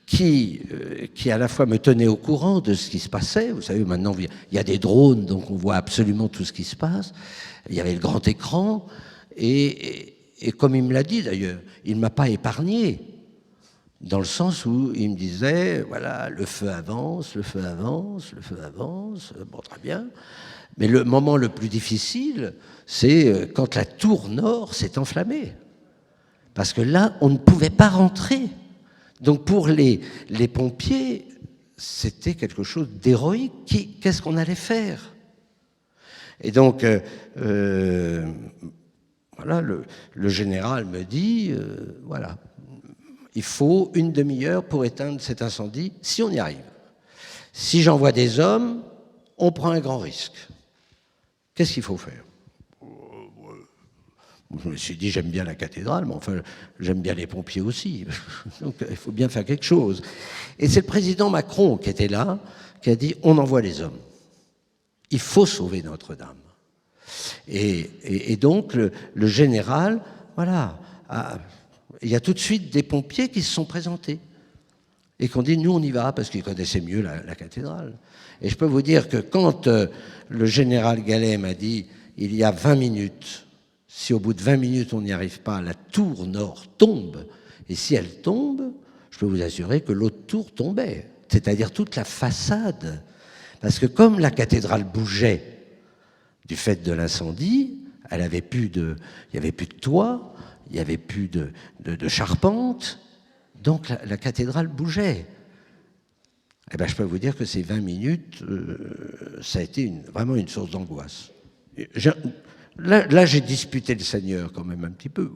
qui à la fois me tenait au courant de ce qui se passait. Vous savez, maintenant, il y a des drones, donc on voit absolument tout ce qui se passe. Il y avait le grand écran, et comme il me l'a dit d'ailleurs, il ne m'a pas épargné, dans le sens où il me disait, voilà, le feu avance, le feu avance, le feu avance, bon, très bien. Mais le moment le plus difficile, c'est quand la tour nord s'est enflammée. Parce que là, on ne pouvait pas rentrer. Donc pour les pompiers, c'était quelque chose d'héroïque. Qu'est-ce qu'on allait faire? Et donc, voilà, le général me dit, voilà, Il faut une demi-heure pour éteindre cet incendie, si on y arrive. Si j'envoie des hommes, on prend un grand risque. Qu'est-ce qu'il faut faire? Je me suis dit, j'aime bien la cathédrale, mais enfin, j'aime bien les pompiers aussi. Donc, il faut bien faire quelque chose. Et c'est le président Macron qui était là, qui a dit, on envoie les hommes. Il faut sauver Notre-Dame. Et donc, le général, voilà, il y a tout de suite des pompiers qui se sont présentés et qui ont dit, nous, on y va, parce qu'ils connaissaient mieux la cathédrale. Et je peux vous dire que quand le général Gallet m'a dit, il y a 20 minutes, si au bout de 20 minutes on n'y arrive pas, la tour nord tombe. Et si elle tombe, je peux vous assurer que l'autre tour tombait, c'est-à-dire toute la façade. Parce que comme la cathédrale bougeait du fait de l'incendie, il n'y avait plus de toit, il n'y avait plus de charpente, donc la cathédrale bougeait. Eh bien, je peux vous dire que ces 20 minutes, ça a été vraiment une source d'angoisse. Là, j'ai disputé le Seigneur quand même un petit peu.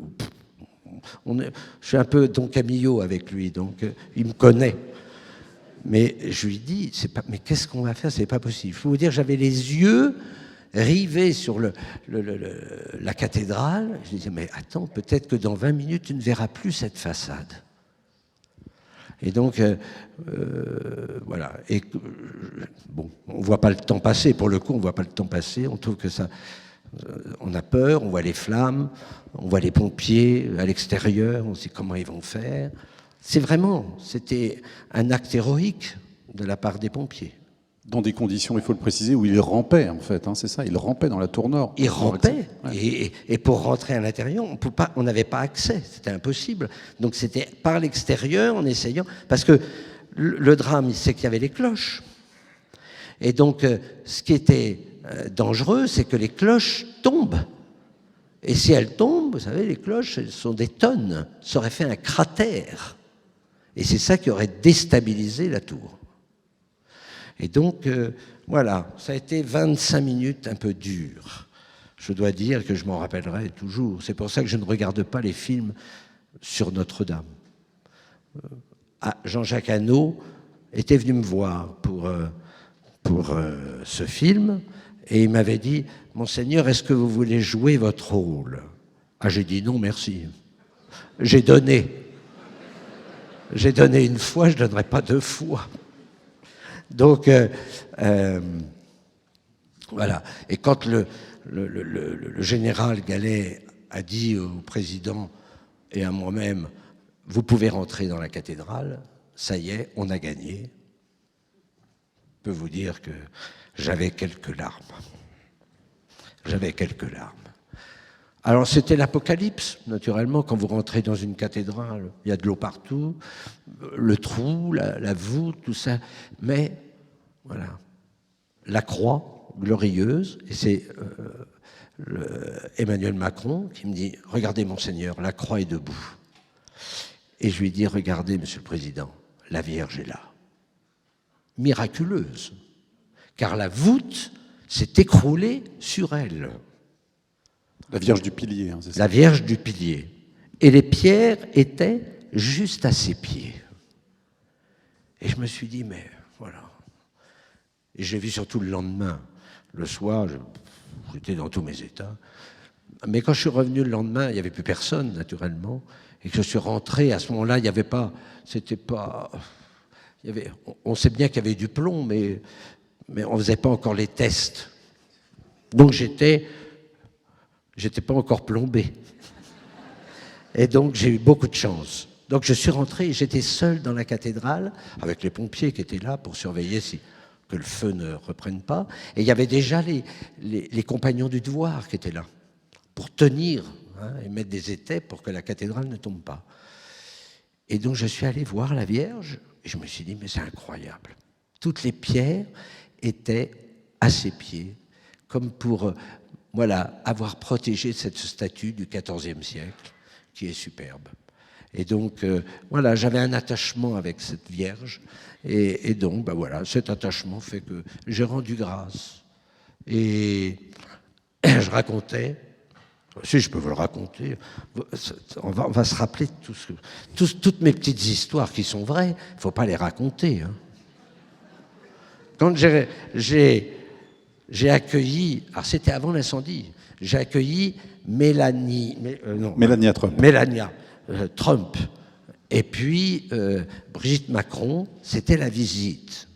Je suis un peu Don Camillo avec lui, donc il me connaît. Mais je lui dis, mais qu'est-ce qu'on va faire? C'est pas possible. Il faut vous dire, j'avais les yeux rivés sur la cathédrale. Je disais, mais attends, peut-être que dans 20 minutes, tu ne verras plus cette façade. Et donc, voilà. Et bon, on voit pas le temps passer. Pour le coup, on voit pas le temps passer. On trouve que ça... on a peur, on voit les flammes, on voit les pompiers à l'extérieur, on se dit comment ils vont faire. C'était un acte héroïque de la part des pompiers. Dans des conditions, il faut le préciser, où ils rampaient en fait, hein, c'est ça, ils rampaient dans la tour nord. Ils rampaient, ouais. Et pour rentrer à l'intérieur, on n'avait pas accès, c'était impossible. Donc c'était par l'extérieur, en essayant, parce que le drame, c'est qu'il y avait les cloches. Et donc, ce qui était dangereux, c'est que les cloches tombent. Et si elles tombent, vous savez, les cloches, elles sont des tonnes. Ça aurait fait un cratère. Et c'est ça qui aurait déstabilisé la tour. Et donc, voilà, ça a été 25 minutes un peu dures. Je dois dire que je m'en rappellerai toujours. C'est pour ça que je ne regarde pas les films sur Notre-Dame. Jean-Jacques Hano était venu me voir pour ce film. Et il m'avait dit, « Monseigneur, est-ce que vous voulez jouer votre rôle ?» Ah, j'ai dit, « Non, merci. » J'ai donné. J'ai donné une fois, je ne donnerai pas deux fois. Donc, voilà. Et quand le général Gallet a dit au président et à moi-même, « Vous pouvez rentrer dans la cathédrale », ça y est, on a gagné. Je peux vous dire que j'avais quelques larmes. J'avais quelques larmes. Alors c'était l'apocalypse, naturellement, quand vous rentrez dans une cathédrale, il y a de l'eau partout, le trou, la voûte, tout ça. Mais, voilà, la croix glorieuse, et c'est Emmanuel Macron qui me dit, « Regardez, Monseigneur, la croix est debout. » Et je lui dis, « Regardez, Monsieur le Président, la Vierge est là. » Miraculeuse. Car la voûte s'est écroulée sur elle. La Vierge du Pilier, hein, c'est ça? La Vierge du Pilier. Et les pierres étaient juste à ses pieds. Et je me suis dit, mais voilà. Et j'ai vu surtout le lendemain. Le soir, j'étais dans tous mes états. Mais quand je suis revenu le lendemain, il n'y avait plus personne, naturellement. Et que je suis rentré, à ce moment-là, il n'y avait pas... C'était pas... on sait bien qu'il y avait du plomb, mais on ne faisait pas encore les tests. Donc j'étais pas encore plombé. Et donc j'ai eu beaucoup de chance. Donc je suis rentré et j'étais seul dans la cathédrale, avec les pompiers qui étaient là pour surveiller que le feu ne reprenne pas. Et il y avait déjà les compagnons du devoir qui étaient là, pour tenir et mettre des étais pour que la cathédrale ne tombe pas. Et donc je suis allé voir la Vierge, et je me suis dit, mais c'est incroyable. Toutes les pierres étaient à ses pieds, comme pour avoir protégé cette statue du XIVe siècle, qui est superbe. Et donc, j'avais un attachement avec cette Vierge, et donc, cet attachement fait que j'ai rendu grâce. Et je racontais Si, je peux vous le raconter. On va se rappeler toutes mes petites histoires qui sont vraies. Il ne faut pas les raconter. Hein. Quand j'ai accueilli, alors c'était avant l'incendie, j'ai accueilli Mélania Trump. Mélania Trump. Et puis Brigitte Macron, c'était la visite.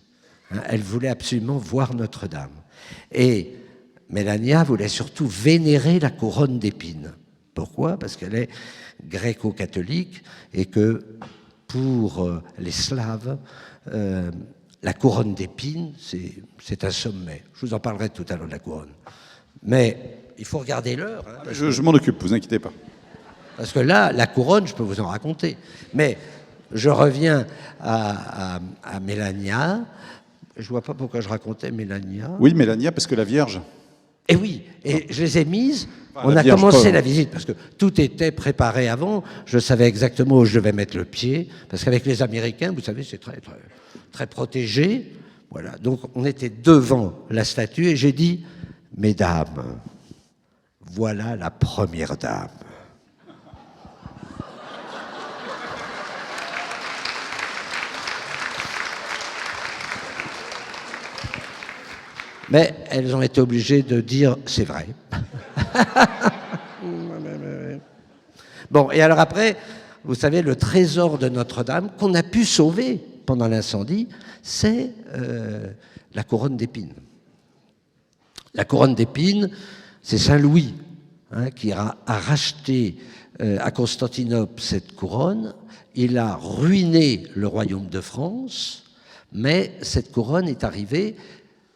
Hein, elle voulait absolument voir Notre-Dame. Et Mélania voulait surtout vénérer la couronne d'épines. Pourquoi? Parce qu'elle est gréco-catholique et que pour les Slaves, la couronne d'épines, c'est un sommet. Je vous en parlerai tout à l'heure de la couronne. Mais il faut regarder l'heure. Hein, je m'en occupe, vous inquiétez pas. Parce que là, la couronne, je peux vous en raconter. Mais je reviens à Mélania. Je ne vois pas pourquoi je racontais Mélania. Oui, Mélania, parce que la Vierge. Et oui, et je les ai mises. Enfin, on a Vierge commencé Paul. la visite parce que tout était préparé avant. Je savais exactement où je devais mettre le pied. Parce qu'avec les Américains, vous savez, c'est très, très, très protégé. Voilà. Donc on était devant la statue et j'ai dit, mesdames, voilà la première dame. Mais elles ont été obligées de dire « c'est vrai ». Bon, et alors après, vous savez, le trésor de Notre-Dame qu'on a pu sauver pendant l'incendie, c'est la couronne d'épines. La couronne d'épines, c'est Saint-Louis qui a racheté à Constantinople cette couronne. Il a ruiné le royaume de France, mais cette couronne est arrivée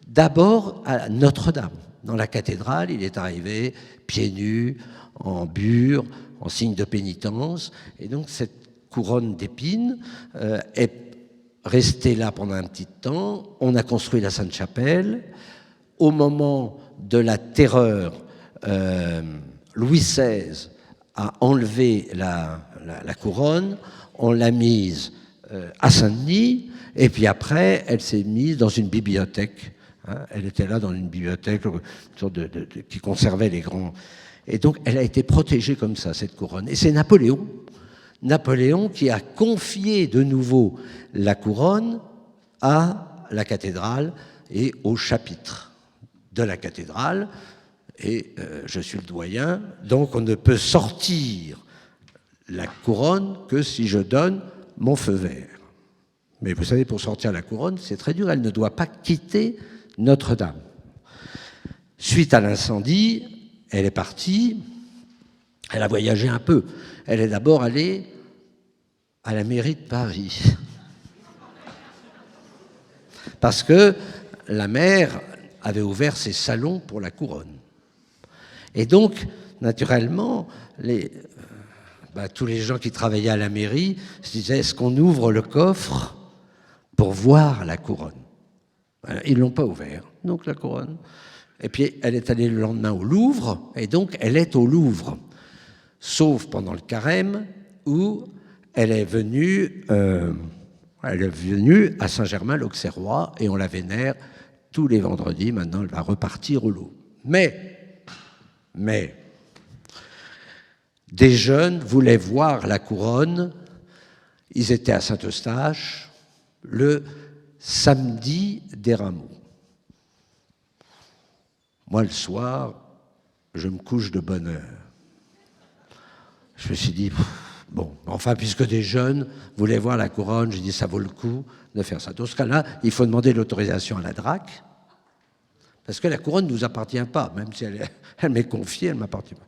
d'abord à Notre-Dame. Dans la cathédrale, il est arrivé pieds nus, en bure, en signe de pénitence. Et donc cette couronne d'épines est restée là pendant un petit temps. On a construit la Sainte-Chapelle. Au moment de la terreur, Louis XVI a enlevé la couronne. On l'a mise à Saint-Denis. Et puis après, elle s'est mise dans une bibliothèque. Elle était là dans une bibliothèque qui conservait les grands. Et donc, elle a été protégée comme ça, cette couronne. Et c'est Napoléon qui a confié de nouveau la couronne à la cathédrale et au chapitre de la cathédrale. Et je suis le doyen, donc on ne peut sortir la couronne que si je donne mon feu vert. Mais vous savez, pour sortir la couronne, c'est très dur. Elle ne doit pas quitter Notre-Dame. Suite à l'incendie, elle est partie, elle a voyagé un peu. Elle est d'abord allée à la mairie de Paris. Parce que la maire avait ouvert ses salons pour la couronne. Et donc, naturellement, tous les gens qui travaillaient à la mairie se disaient, est-ce qu'on ouvre le coffre pour voir la couronne? Ils ne l'ont pas ouvert, donc la couronne. Et puis, elle est allée le lendemain au Louvre, et donc elle est au Louvre. Sauf pendant le carême, où elle est venue à Saint-Germain-l'Auxerrois, et on la vénère tous les vendredis. Maintenant, elle va repartir au Louvre. Mais, des jeunes voulaient voir la couronne. Ils étaient à Saint-Eustache, le samedi des Rameaux. Moi, le soir, je me couche de bonne heure. Je me suis dit, bon, enfin, puisque des jeunes voulaient voir la couronne, j'ai dit, ça vaut le coup de faire ça. Dans ce cas-là, il faut demander l'autorisation à la DRAC, parce que la couronne ne nous appartient pas, même si elle m'est confiée, elle ne m'appartient pas.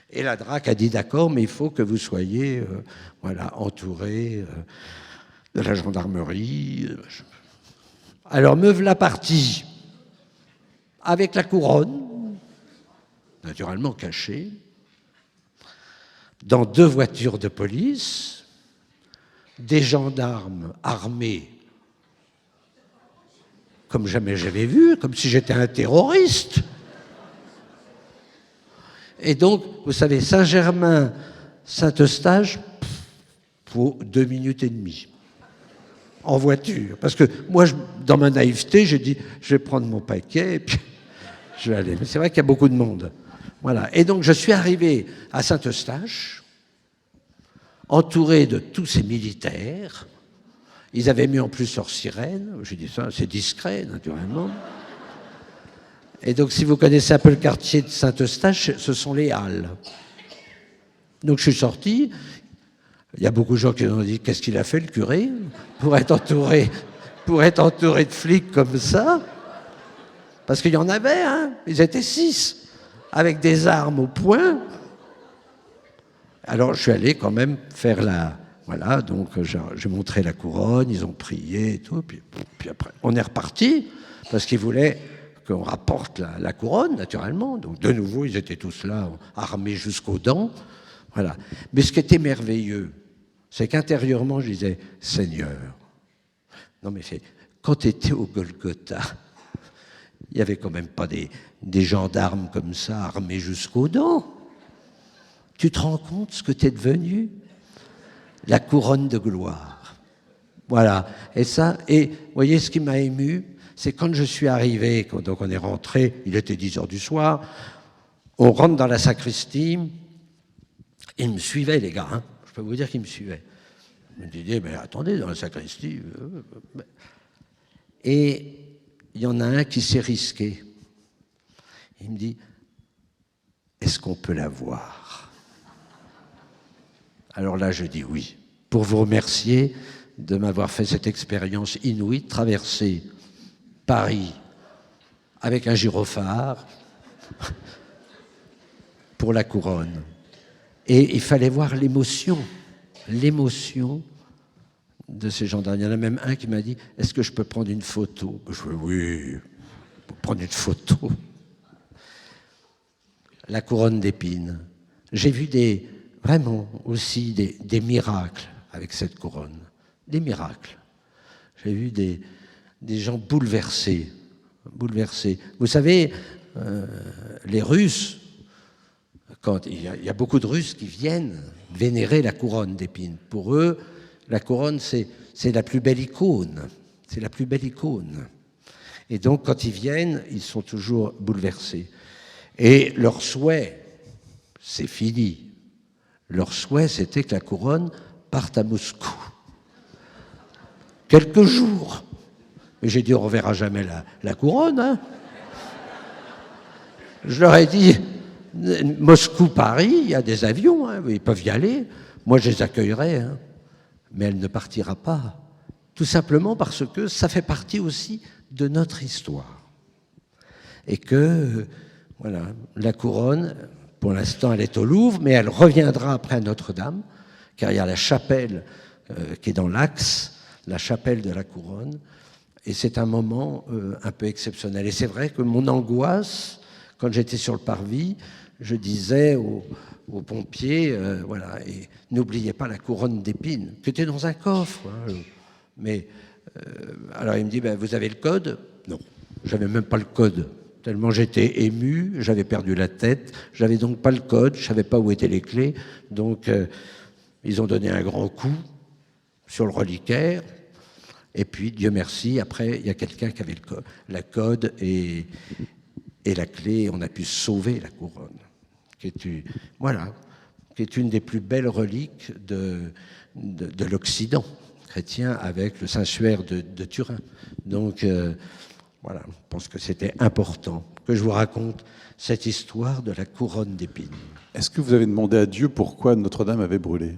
Et la DRAC a dit, d'accord, mais il faut que vous soyez entouré de la gendarmerie. Alors, me voilà parti avec la couronne, naturellement cachée, dans 2 voitures de police, des gendarmes armés comme jamais j'avais vu, comme si j'étais un terroriste. Et donc, vous savez, Saint-Germain, Saint-Eustache, pour 2 minutes et demie, en voiture. Parce que moi, dans ma naïveté, j'ai dit, je vais prendre mon paquet et puis je vais aller. Mais c'est vrai qu'il y a beaucoup de monde. Voilà. Et donc je suis arrivé à Saint-Eustache, entouré de tous ces militaires. Ils avaient mis en plus leur sirène. J'ai dit ça, c'est discret, naturellement. Et donc, si vous connaissez un peu le quartier de Saint-Eustache, ce sont les Halles. Donc, je suis sorti. Il y a beaucoup de gens qui ont dit qu'est-ce qu'il a fait, le curé, pour être entouré de flics comme ça. Parce qu'il y en avait, hein. Ils étaient 6, avec des armes au poing. Alors, je suis allé quand même faire la... Voilà, donc j'ai montré la couronne, ils ont prié et tout. Puis après, on est reparti, parce qu'ils voulaient qu'on rapporte la couronne, naturellement. Donc, de nouveau, ils étaient tous là, armés jusqu'aux dents. Voilà. Mais ce qui était merveilleux, c'est qu'intérieurement, je disais, Seigneur, non mais quand tu étais au Golgotha, il n'y avait quand même pas des gendarmes comme ça, armés jusqu'aux dents. Tu te rends compte ce que tu es devenu? La couronne de gloire. Voilà. Et ça, et vous voyez, ce qui m'a ému, c'est quand je suis arrivé, donc on est rentré, il était 10h du soir, on rentre dans la sacristie, ils me suivaient, les gars, hein. Je peux vous dire qu'ils me suivaient. Je me disais, mais attendez, dans la sacristie. Et il y en a un qui s'est risqué. Il me dit, est-ce qu'on peut la voir? Alors là, je dis oui, pour vous remercier de m'avoir fait cette expérience inouïe, de traverser Paris avec un gyrophare pour la couronne. Et il fallait voir l'émotion de ces gendarmes. Il y en a même un qui m'a dit, est-ce que je peux prendre une photo? Je dis oui, pour prendre une photo. La couronne d'épines. J'ai vu vraiment aussi des miracles avec cette couronne. Des miracles. J'ai vu des gens bouleversés. Vous savez, les Russes, quand il y a beaucoup de Russes qui viennent vénérer la couronne d'épines. Pour eux, la couronne, c'est la plus belle icône. C'est la plus belle icône. Et donc, quand ils viennent, ils sont toujours bouleversés. Et leur souhait, c'est fini. Leur souhait, c'était que la couronne parte à Moscou. Quelques jours. Mais j'ai dit, on ne reverra jamais la couronne. Hein. Je leur ai dit, Moscou-Paris, il y a des avions, hein, ils peuvent y aller. Moi, je les accueillerai. Hein. Mais elle ne partira pas. Tout simplement parce que ça fait partie aussi de notre histoire. Et que, voilà, la couronne, pour l'instant, elle est au Louvre, mais elle reviendra après à Notre-Dame, car il y a la chapelle qui est dans l'axe, la chapelle de la couronne, et c'est un moment un peu exceptionnel. Et c'est vrai que mon angoisse, quand j'étais sur le parvis, je disais aux pompiers, voilà, et n'oubliez pas la couronne d'épines, qui était dans un coffre. Hein, mais alors il me dit, ben, vous avez le code? Non, j'avais même pas le code. Tellement j'étais ému, j'avais perdu la tête, j'avais donc pas le code, je savais pas où étaient les clés. Donc ils ont donné un grand coup sur le reliquaire. Et puis, Dieu merci, après, il y a quelqu'un qui avait la code et la clé, on a pu sauver la couronne, qui est une des plus belles reliques de l'Occident chrétien avec le Saint-Suaire de Turin. Donc, voilà, je pense que c'était important que je vous raconte cette histoire de la couronne d'épines. Est-ce que vous avez demandé à Dieu pourquoi Notre-Dame avait brûlé?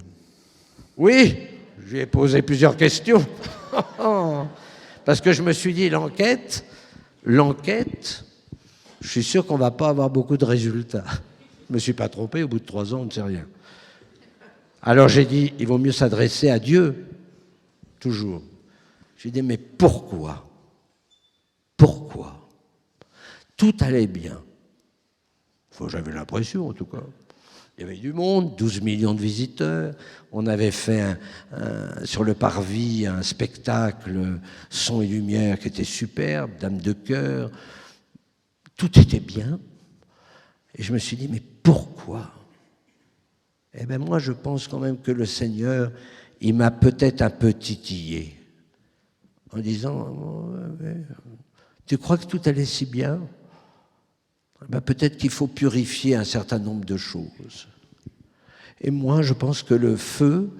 Oui, je lui ai posé plusieurs questions. Parce que je me suis dit, l'enquête, je suis sûr qu'on ne va pas avoir beaucoup de résultats. Je ne me suis pas trompé, au bout de 3 ans, on ne sait rien. Alors j'ai dit, il vaut mieux s'adresser à Dieu, toujours. J'ai dit, mais pourquoi? Pourquoi? Tout allait bien. Enfin, j'avais l'impression, en tout cas. Il y avait du monde, 12 millions de visiteurs. On avait fait sur le parvis un spectacle son et lumière qui était superbe, Dame de cœur. Tout était bien. Et je me suis dit, mais pourquoi? Eh bien, moi, je pense quand même que le Seigneur, il m'a peut-être un peu titillé. En disant, tu crois que tout allait si bien? ben peut-être qu'il faut purifier un certain nombre de choses. Et moi, je pense que le feu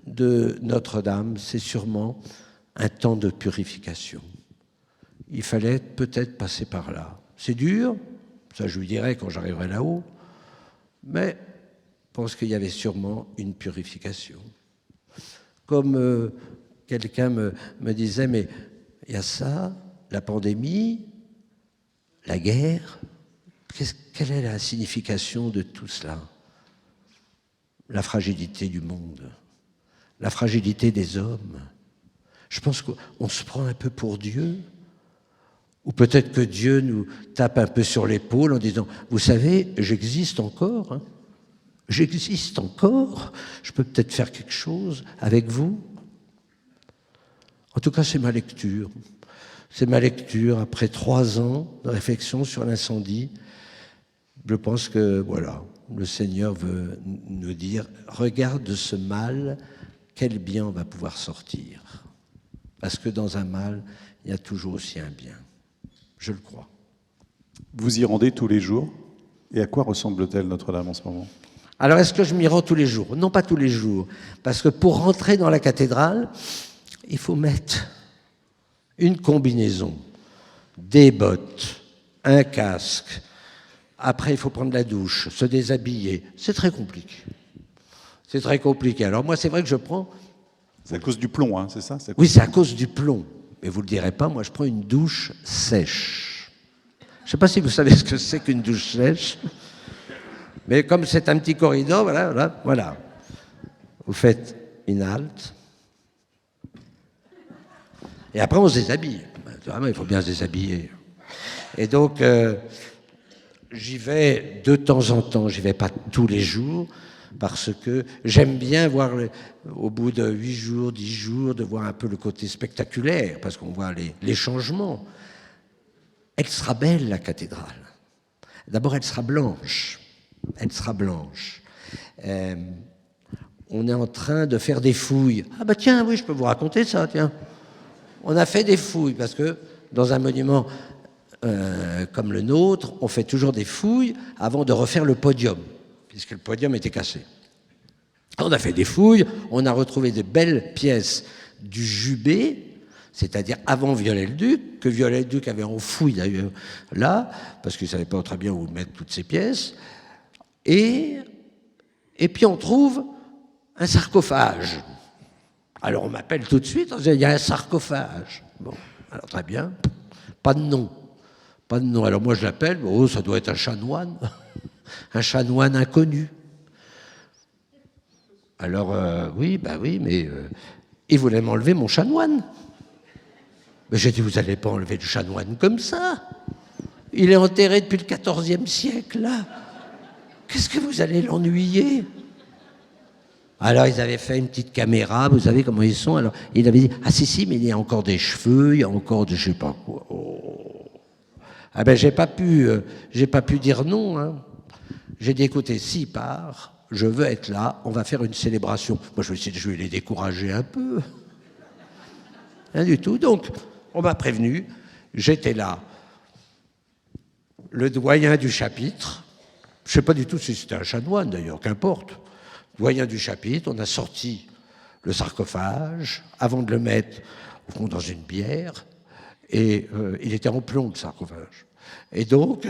de Notre-Dame, c'est sûrement un temps de purification. Il fallait peut-être passer par là. C'est dur, ça je lui dirai quand j'arriverai là-haut, mais je pense qu'il y avait sûrement une purification. Comme quelqu'un me disait, mais il y a ça, la pandémie, la guerre, quelle est la signification de tout cela? La fragilité du monde, la fragilité des hommes. Je pense qu'on se prend un peu pour Dieu, ou peut-être que Dieu nous tape un peu sur l'épaule en disant « Vous savez, j'existe encore, hein. J'existe encore, je peux peut-être faire quelque chose avec vous. » En tout cas, c'est ma lecture. C'est ma lecture après 3 ans de réflexion sur l'incendie. Je pense que, voilà, le Seigneur veut nous dire « Regarde de ce mal, quel bien on va pouvoir sortir. » Parce que dans un mal, il y a toujours aussi un bien. Je le crois. Vous y rendez tous les jours? Et à quoi ressemble-t-elle Notre-Dame en ce moment? Alors, est-ce que je m'y rends tous les jours? Non, pas tous les jours. Parce que pour rentrer dans la cathédrale, il faut mettre une combinaison, des bottes, un casque. Après, il faut prendre la douche, se déshabiller. C'est très compliqué. C'est très compliqué. Alors moi, c'est vrai que je prends... C'est à cause du plomb, hein, c'est ça? Oui, c'est à cause du plomb. Mais vous ne le direz pas, moi, je prends une douche sèche. Je ne sais pas si vous savez ce que c'est qu'une douche sèche. Mais comme c'est un petit corridor, voilà. Vous faites une halte. Et après, on se déshabille. Il faut bien se déshabiller. Et donc, j'y vais de temps en temps. J'y vais pas tous les jours, parce que j'aime bien voir, au bout de 8 jours, 10 jours, de voir un peu le côté spectaculaire, parce qu'on voit les changements. Elle sera belle, la cathédrale. D'abord, elle sera blanche. Elle sera blanche. On est en train de faire des fouilles. Ah bah tiens, oui, je peux vous raconter ça, tiens. On a fait des fouilles, parce que dans un monument comme le nôtre, on fait toujours des fouilles avant de refaire le podium, puisque le podium était cassé. On a fait des fouilles, on a retrouvé de belles pièces du Jubé, c'est-à-dire avant Viollet-le-Duc, que Viollet-le-Duc avait enfoui d'ailleurs là, parce qu'il ne savait pas très bien où mettre toutes ces pièces. Et puis on trouve un sarcophage. Alors on m'appelle tout de suite, on dit, il y a un sarcophage. Bon, alors très bien, pas de nom. Pas de nom. Alors moi je l'appelle, oh, ça doit être un chanoine, un chanoine inconnu. Alors oui, mais il voulait m'enlever mon chanoine. Mais j'ai dit, vous n'allez pas enlever le chanoine comme ça. Il est enterré depuis le XIVe siècle, là. Qu'est-ce que vous allez l'ennuyer? Alors, ils avaient fait une petite caméra, vous savez comment ils sont. Alors, il avait dit, ah si, mais il y a encore des cheveux, il y a encore de je sais pas quoi. Oh. Ah ben, j'ai pas pu dire non. Hein. J'ai dit, écoutez, s'il part, je veux être là, on va faire une célébration. Moi, je vais les décourager un peu. Rien du tout. Donc, on m'a prévenu, j'étais là. Le doyen du chapitre, je ne sais pas du tout si c'était un chanoine d'ailleurs, qu'importe. Doyen du chapitre, on a sorti le sarcophage avant de le mettre au fond dans une bière, et il était en plomb, le sarcophage. Et donc,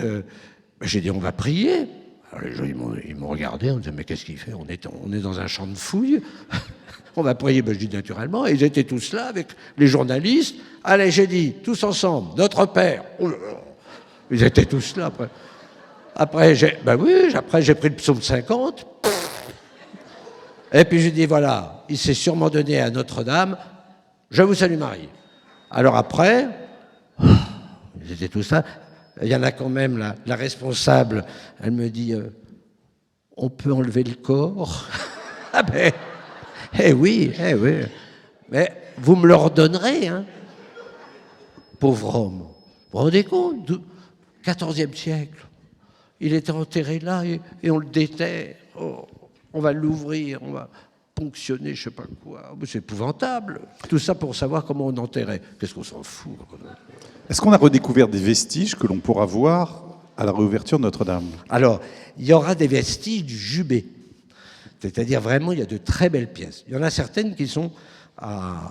j'ai dit, on va prier. Alors les gens, ils m'ont regardé, on me disait, mais qu'est-ce qu'il fait? On est dans un champ de fouilles. On va prier, ben, je dis naturellement, et ils étaient tous là avec les journalistes. Allez, j'ai dit, tous ensemble, notre Père. Oh là là. Ils étaient tous là. Après, j'ai pris le psaume 50. Et puis j'ai dit, voilà, il s'est sûrement donné à Notre-Dame, je vous salue Marie. Alors après, ils étaient tous là. Il y en a quand même, la responsable, elle me dit, on peut enlever le corps? Ah ben, eh oui. Mais vous me le redonnerez, hein. Pauvre homme. Vous vous rendez compte? 14e siècle. Il était enterré là et on le déterre. Oh, on va l'ouvrir, on va ponctionner, je ne sais pas quoi. C'est épouvantable. Tout ça pour savoir comment on enterrait. Qu'est-ce qu'on s'en fout? Est-ce qu'on a redécouvert des vestiges que l'on pourra voir À la réouverture de Notre-Dame. Alors, il y aura des vestiges du jubé. C'est-à-dire, vraiment, il y a de très belles pièces. Il y en a certaines qui sont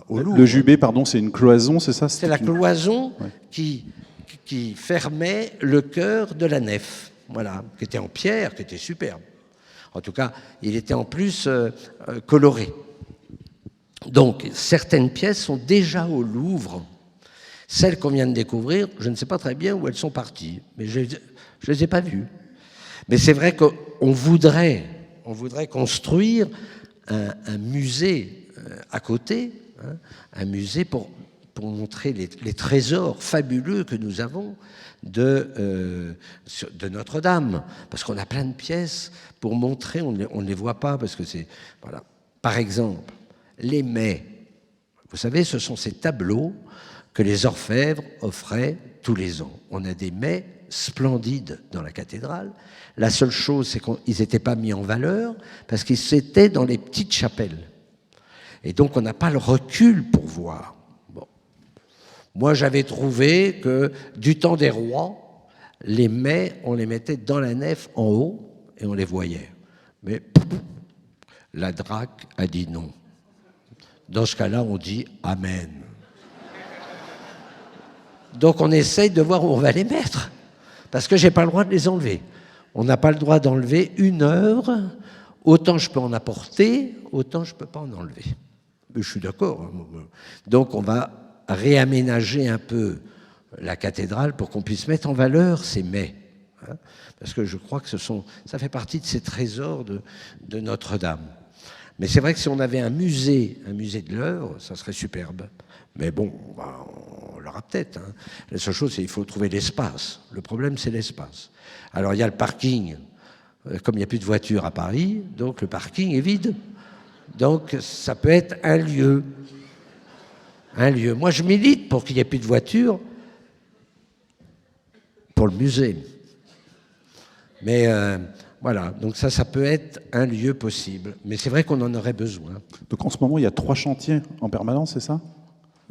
au Louvre. Le jubé, pardon, c'est une cloison, c'est ça? C'est la cloison qui fermait le chœur de la nef, voilà, qui était en pierre, qui était superbe. En tout cas, il était en plus coloré. Donc, certaines pièces sont déjà au Louvre. Celles qu'on vient de découvrir, je ne sais pas très bien où elles sont parties, mais je ne les ai pas vues. Mais c'est vrai qu'on voudrait construire un musée à côté, hein, un musée pour montrer les trésors fabuleux que nous avons de Notre-Dame. Parce qu'on a plein de pièces pour montrer, on ne les voit pas, parce que c'est... Voilà. Par exemple, les mets. Vous savez, ce sont ces tableaux que les orfèvres offraient tous les ans. On a des mets splendides dans la cathédrale. La seule chose, c'est qu'ils n'étaient pas mis en valeur parce qu'ils étaient dans les petites chapelles. Et donc, on n'a pas le recul pour voir. Bon. Moi, j'avais trouvé que du temps des rois, les mets, on les mettait dans la nef en haut et on les voyait. Mais la DRAC a dit non. Dans ce cas-là, on dit Amen. Donc on essaye de voir où on va les mettre, parce que je n'ai pas le droit de les enlever. On n'a pas le droit d'enlever une œuvre, autant je peux en apporter, autant je ne peux pas en enlever. Mais je suis d'accord. Donc on va réaménager un peu la cathédrale pour qu'on puisse mettre en valeur ces mets. Parce que je crois que ça fait partie de ces trésors de Notre-Dame. Mais c'est vrai que si on avait un musée de l'œuvre, ça serait superbe. Mais bon, on l'aura peut-être. Hein. La seule chose, c'est qu'il faut trouver l'espace. Le problème, c'est l'espace. Alors, il y a le parking. Comme il n'y a plus de voitures à Paris, donc le parking est vide. Donc, ça peut être un lieu. Un lieu. Moi, je milite pour qu'il n'y ait plus de voitures pour le musée. Mais voilà, donc ça peut être un lieu possible. Mais c'est vrai qu'on en aurait besoin. Donc en ce moment, il y a 3 chantiers en permanence, c'est ça?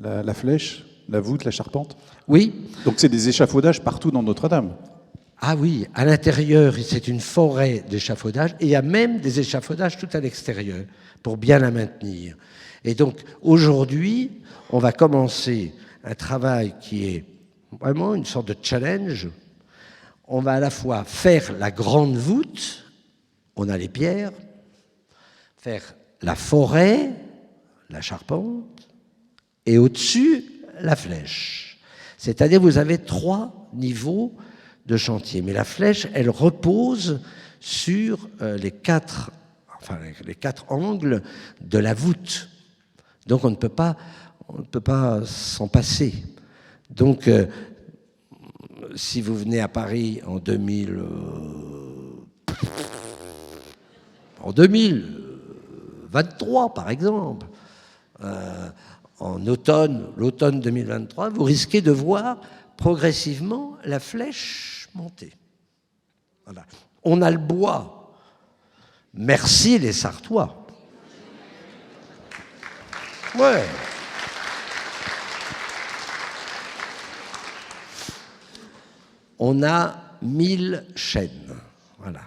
La flèche, la voûte, la charpente? Oui. Donc c'est des échafaudages partout dans Notre-Dame? Ah oui, à l'intérieur, c'est une forêt d'échafaudages, et il y a même des échafaudages tout à l'extérieur, pour bien la maintenir. Et donc, aujourd'hui, on va commencer un travail qui est vraiment une sorte de challenge. On va à la fois faire la grande voûte, on a les pierres, faire la forêt, la charpente, et au-dessus, la flèche. C'est-à-dire, vous avez 3 niveaux de chantier. Mais la flèche, elle repose sur les 4 angles de la voûte. Donc, on ne peut pas s'en passer. Donc, si vous venez à Paris en 2023, par exemple, l'automne 2023, vous risquez de voir progressivement la flèche monter. Voilà. On a le bois. Merci les Sartois. Ouais. On a 1000 chênes. Voilà.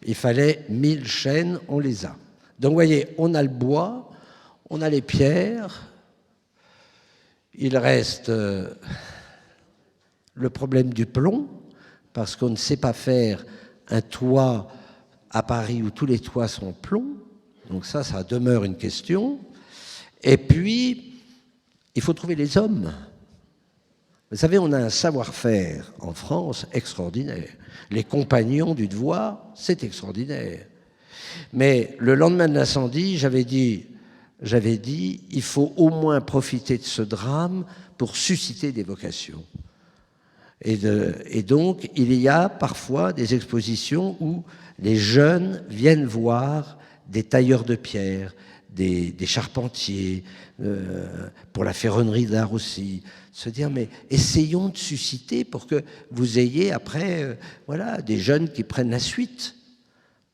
Il fallait 1000 chênes, on les a. Donc, vous voyez, on a le bois, on a les pierres. Il reste le problème du plomb, parce qu'on ne sait pas faire un toit à Paris où tous les toits sont en plomb. Donc ça demeure une question. Et puis, il faut trouver les hommes. Vous savez, on a un savoir-faire en France extraordinaire. Les compagnons du devoir, c'est extraordinaire. Mais le lendemain de l'incendie, j'avais dit, il faut au moins profiter de ce drame pour susciter des vocations. Et donc, il y a parfois des expositions où les jeunes viennent voir des tailleurs de pierre, des charpentiers, pour la ferronnerie d'art aussi, se dire, mais essayons de susciter pour que vous ayez après des jeunes qui prennent la suite,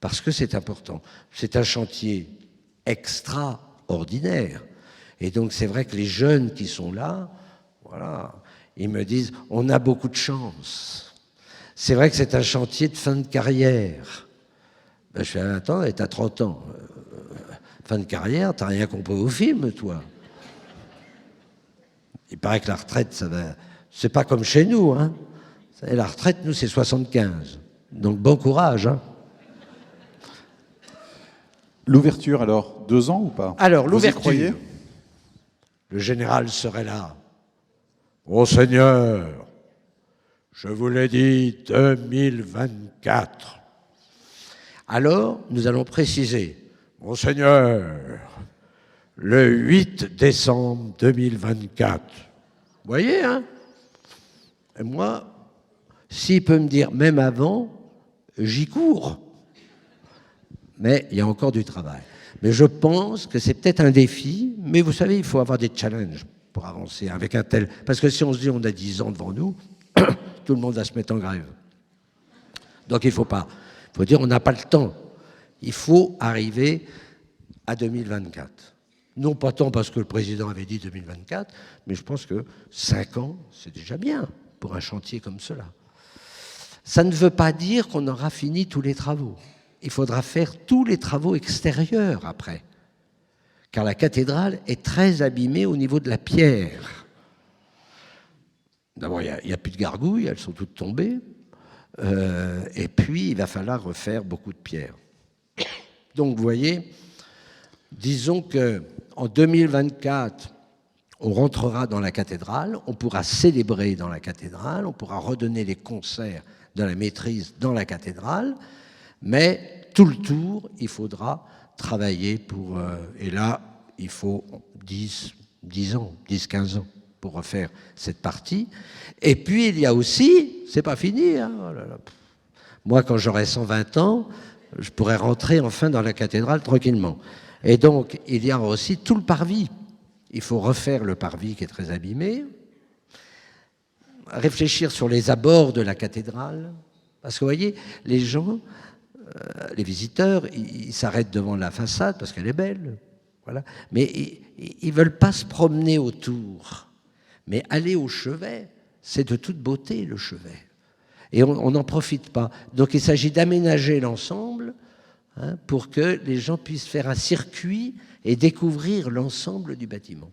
parce que c'est important. C'est un chantier extraordinaire. Et donc, c'est vrai que les jeunes qui sont là, ils me disent, on a beaucoup de chance. C'est vrai que c'est un chantier de fin de carrière. Ben, je fais, attends, t'as 30 ans. Fin de carrière, t'as rien compris au film, toi. Il paraît que la retraite, ça va... C'est pas comme chez nous, hein. La retraite, nous, c'est 75. Donc, bon courage, hein. L'ouverture, alors, 2 ans ou pas? Alors, Vous y croyez? l'ouverture. Le général serait là. Ô Seigneur, je vous l'ai dit, 2024. Alors, nous allons préciser. Ô Seigneur, le 8 décembre 2024. Vous voyez, hein? Et moi, s'il peut me dire même avant, j'y cours. Mais il y a encore du travail. Mais je pense que c'est peut-être un défi, mais vous savez, il faut avoir des challenges pour avancer avec un tel... Parce que si on se dit on a 10 ans devant nous, tout le monde va se mettre en grève. Donc il ne faut pas. Il faut dire on n'a pas le temps. Il faut arriver à 2024. Non pas tant parce que le président avait dit 2024, mais je pense que 5 ans, c'est déjà bien pour un chantier comme cela. Ça ne veut pas dire qu'on aura fini tous les travaux. Il faudra faire tous les travaux extérieurs après. Car la cathédrale est très abîmée au niveau de la pierre. D'abord, il n'y a plus de gargouilles, elles sont toutes tombées. Et puis, il va falloir refaire beaucoup de pierres. Donc, vous voyez, disons qu'en 2024, on rentrera dans la cathédrale, on pourra célébrer dans la cathédrale, on pourra redonner les concerts de la maîtrise dans la cathédrale, mais tout le tour, il faudra travailler pour... et là, il faut 10 ans, 10-15 ans pour refaire cette partie. Et puis, il y a aussi... C'est pas fini, hein, oh là là. Moi, quand j'aurai 120 ans, je pourrai rentrer enfin dans la cathédrale tranquillement. Et donc, il y a aussi tout le parvis. Il faut refaire le parvis qui est très abîmé, réfléchir sur les abords de la cathédrale, parce que vous voyez, les gens, les visiteurs, ils s'arrêtent devant la façade parce qu'elle est belle, voilà. Mais ils ne veulent pas se promener autour. Mais aller au chevet, c'est de toute beauté, le chevet. Et on n'en profite pas. Donc il s'agit d'aménager l'ensemble, hein, pour que les gens puissent faire un circuit et découvrir l'ensemble du bâtiment.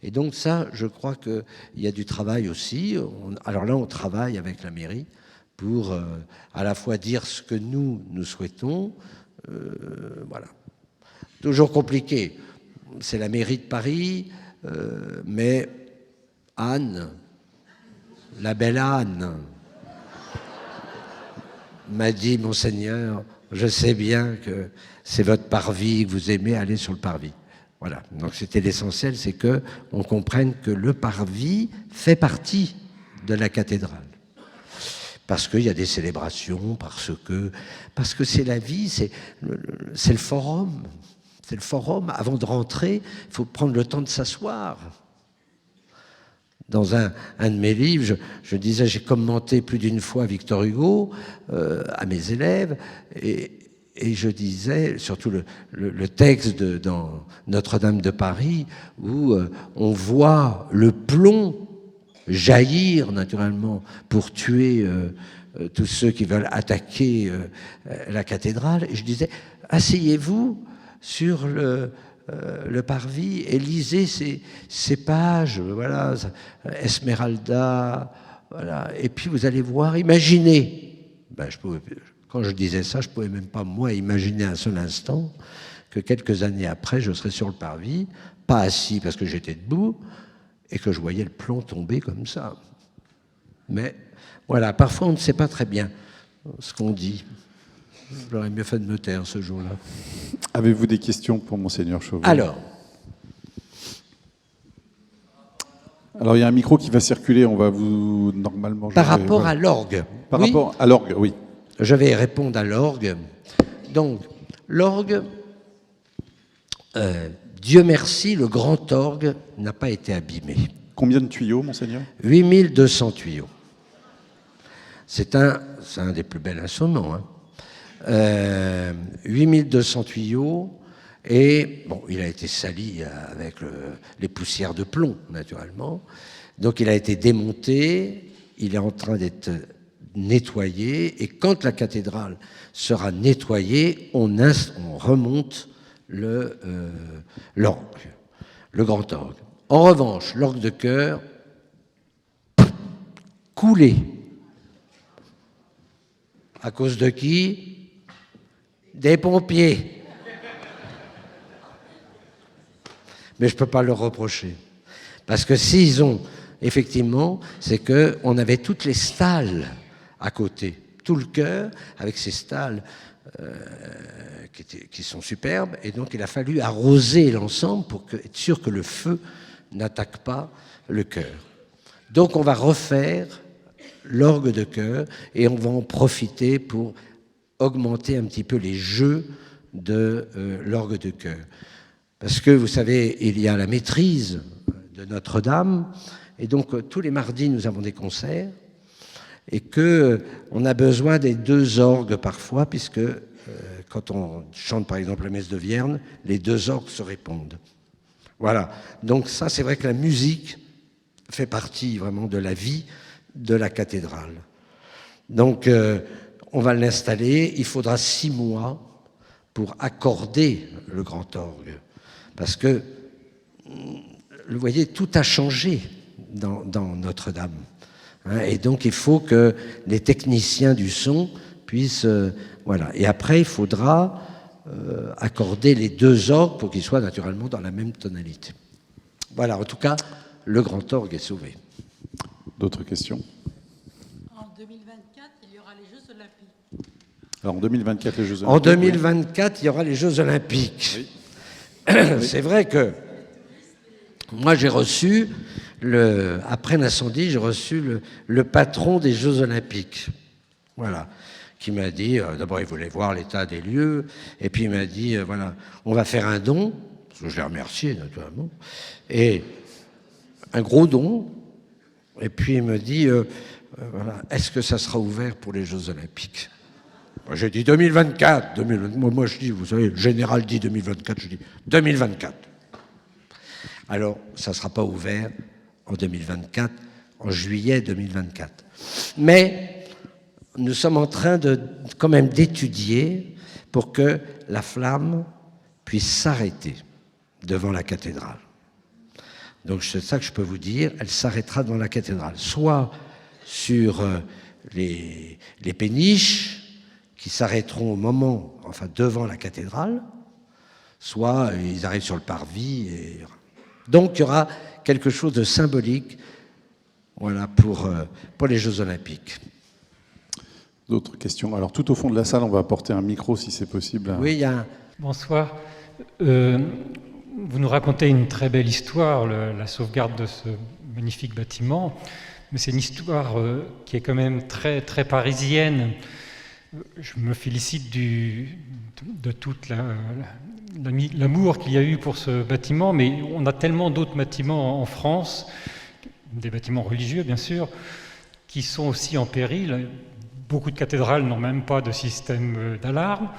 Et donc ça, je crois qu'il y a du travail aussi. Alors là, on travaille avec la mairie pour à la fois dire ce que nous souhaitons. Voilà. Toujours compliqué. C'est la mairie de Paris, mais Anne, la belle Anne, m'a dit, Monseigneur, je sais bien que c'est votre parvis, que vous aimez aller sur le parvis. Voilà, donc c'était l'essentiel, c'est qu'on comprenne que le parvis fait partie de la cathédrale. Parce qu'il y a des célébrations, parce que c'est la vie, c'est le forum. C'est le forum. Avant de rentrer, il faut prendre le temps de s'asseoir. Dans un de mes livres, je disais, j'ai commenté plus d'une fois Victor Hugo à mes élèves, et je disais, surtout le texte dans Notre-Dame de Paris, où on voit le plomb jaillir naturellement pour tuer tous ceux qui veulent attaquer la cathédrale. Et je disais, asseyez-vous sur le parvis et lisez ces pages, voilà, Esmeralda, voilà, et puis vous allez voir, imaginez. Ben, quand je disais ça, je ne pouvais même pas, moi, imaginer un seul instant que quelques années après, je serais sur le parvis, pas assis parce que j'étais debout, et que je voyais le plomb tomber comme ça. Mais voilà, parfois on ne sait pas très bien ce qu'on dit. J'aurais mieux fait de me taire ce jour-là. Avez-vous des questions pour Monseigneur Chauveau? Alors, il y a un micro qui va circuler, on va vous... Normalement... Par rapport à l'orgue. Par rapport à l'orgue, oui. Je vais répondre à l'orgue. Donc, l'orgue, Dieu merci, le grand orgue n'a pas été abîmé. Combien de tuyaux, Monseigneur? 8200 tuyaux. C'est un des plus bels instruments, hein. 8200 tuyaux, et bon, il a été sali avec les poussières de plomb, naturellement. Donc il a été démonté, il est en train d'être nettoyer, et quand la cathédrale sera nettoyée, on remonte l'orgue, le grand orgue. En revanche, l'orgue de chœur, coulé. À cause de qui? Des pompiers. Mais je ne peux pas leur reprocher. Parce que s'ils ont, effectivement, c'est qu'on avait toutes les stalles à côté. Tout le chœur, avec ces stalles qui sont superbes. Et donc, il a fallu arroser l'ensemble pour être sûr que le feu n'attaque pas le chœur. Donc, on va refaire l'orgue de chœur et on va en profiter pour augmenter un petit peu les jeux de l'orgue de chœur. Parce que, vous savez, il y a la maîtrise de Notre-Dame, et donc tous les mardis, nous avons des concerts, et qu'on a besoin des deux orgues parfois, puisque quand on chante par exemple la messe de Vierne, les deux orgues se répondent. Voilà, donc ça c'est vrai que la musique fait partie vraiment de la vie de la cathédrale. Donc on va l'installer, il faudra 6 mois pour accorder le grand orgue, parce que, vous voyez, tout a changé dans Notre-Dame. Et donc, il faut que les techniciens du son puissent... voilà. Et après, il faudra accorder les deux orgues pour qu'ils soient naturellement dans la même tonalité. Voilà, en tout cas, le grand orgue est sauvé. D'autres questions? En 2024, il y aura les Jeux Olympiques. Alors, en 2024, les Jeux Olympiques. En 2024, il y aura les Jeux Olympiques. Oui. C'est vrai que moi, j'ai reçu, après l'incendie, j'ai reçu le patron des Jeux Olympiques. Voilà. Qui m'a dit, d'abord, il voulait voir l'état des lieux, et puis il m'a dit, voilà, on va faire un don, parce que je l'ai remercié, naturellement, et un gros don, et puis il me dit, voilà, est-ce que ça sera ouvert pour les Jeux Olympiques? J'ai dit 2024. Moi, je dis, vous savez, le général dit 2024, je dis 2024. Alors, ça ne sera pas ouvert en 2024, en juillet 2024. Mais nous sommes en train quand même d'étudier pour que la flamme puisse s'arrêter devant la cathédrale. Donc, c'est ça que je peux vous dire, elle s'arrêtera devant la cathédrale, soit sur les péniches, qui s'arrêteront au moment, enfin devant la cathédrale, soit ils arrivent sur le parvis. Donc il y aura quelque chose de symbolique, voilà, pour les Jeux Olympiques. D'autres questions? Alors tout au fond de la salle, on va apporter un micro si c'est possible. Oui, il y a un... Bonsoir. Vous nous racontez une très belle histoire, la sauvegarde de ce magnifique bâtiment, mais c'est une histoire qui est quand même très, très parisienne. Je me félicite de tout l'amour qu'il y a eu pour ce bâtiment, mais on a tellement d'autres bâtiments en France, des bâtiments religieux bien sûr, qui sont aussi en péril. Beaucoup de cathédrales n'ont même pas de système d'alarme,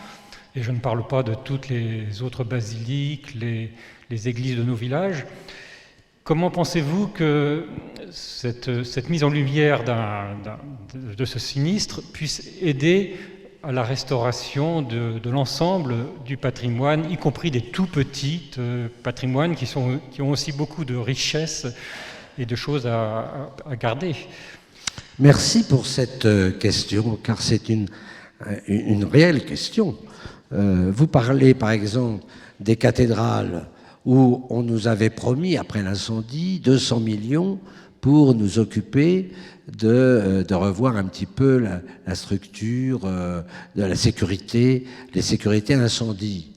et je ne parle pas de toutes les autres basiliques, les églises de nos villages. Comment pensez-vous que cette mise en lumière de ce sinistre puisse aider à la restauration de l'ensemble du patrimoine, y compris des tout petits patrimoines qui ont aussi beaucoup de richesses et de choses à garder? Merci pour cette question, car c'est une réelle question. Vous parlez, par exemple, des cathédrales où on nous avait promis, après l'incendie, 200 millions pour nous occuper de revoir un petit peu la structure de la sécurité, les sécurités incendie.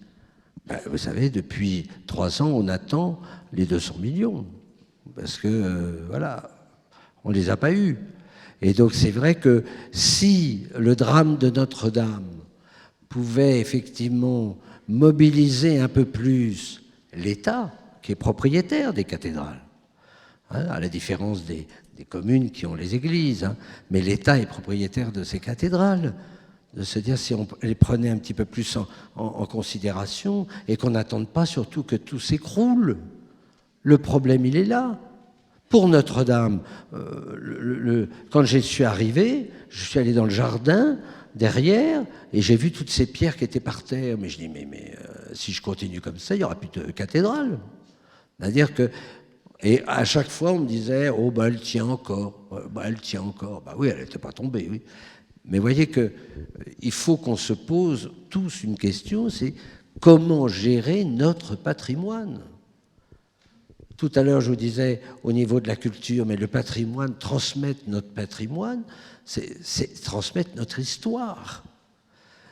Ben, vous savez, depuis 3 ans, on attend les 200 millions, parce que, voilà, on ne les a pas eus. Et donc c'est vrai que si le drame de Notre-Dame pouvait effectivement mobiliser un peu plus l'État, qui est propriétaire des cathédrales, à la différence des communes qui ont les églises, mais l'État est propriétaire de ces cathédrales, de se dire si on les prenait un petit peu plus en considération et qu'on n'attende pas surtout que tout s'écroule. Le problème, il est là. Pour Notre-Dame, quand je suis arrivé, je suis allé dans le jardin derrière et j'ai vu toutes ces pierres qui étaient par terre. Mais je dis, si je continue comme ça, il n'y aura plus de cathédrale. C'est-à-dire que, et à chaque fois, on me disait, oh, bah, elle tient encore. Bah, elle tient encore. Bah oui, elle n'était pas tombée, oui. Mais voyez qu'il faut qu'on se pose tous une question, c'est comment gérer notre patrimoine ? Tout à l'heure, je vous disais, au niveau de la culture, mais le patrimoine, transmettre notre patrimoine, c'est transmettre notre histoire.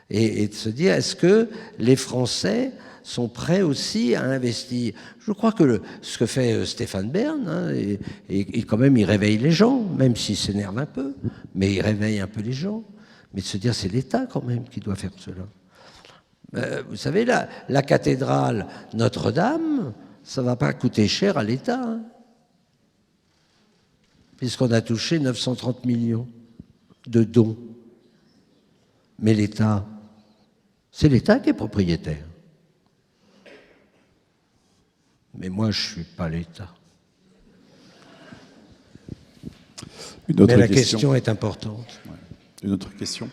Et de se dire, est-ce que les Français sont prêts aussi à investir ? Je crois que ce que fait Stéphane Bern, hein, et quand même, il réveille les gens, même s'il s'énerve un peu, mais il réveille un peu les gens. Mais de se dire, c'est l'État quand même qui doit faire cela. Vous savez, la cathédrale Notre-Dame, ça ne va pas coûter cher à l'État, hein, puisqu'on a touché 930 millions de dons. Mais l'État, c'est l'État qui est propriétaire. Mais moi, je ne suis pas l'État. Mais la question est importante. Ouais. Une autre question ?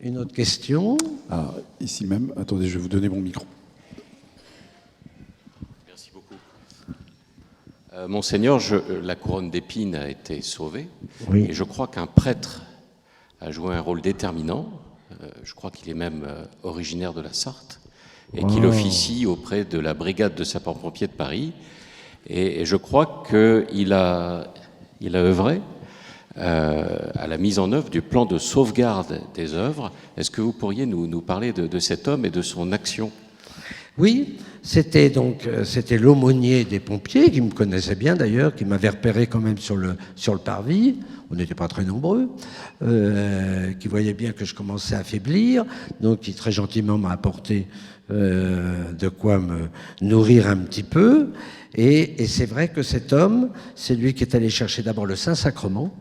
Une autre question ? Ah, ici même. Attendez, je vais vous donner mon micro. Merci beaucoup. Monseigneur, la couronne d'épines a été sauvée. Oui. Et je crois qu'un prêtre a joué un rôle déterminant. Je crois qu'il est même originaire de la Sarthe et qu'il officie auprès de la brigade de sapeurs-pompiers de Paris. Et je crois qu'il a œuvré à la mise en œuvre du plan de sauvegarde des œuvres. Est-ce que vous pourriez nous parler de cet homme et de son action ? Oui, c'était l'aumônier des pompiers, qui me connaissait bien d'ailleurs, qui m'avait repéré quand même sur le parvis. On n'était pas très nombreux, qui voyait bien que je commençais à faiblir, donc qui très gentiment m'a apporté de quoi me nourrir un petit peu. Et c'est vrai que cet homme, c'est lui qui est allé chercher d'abord le Saint-Sacrement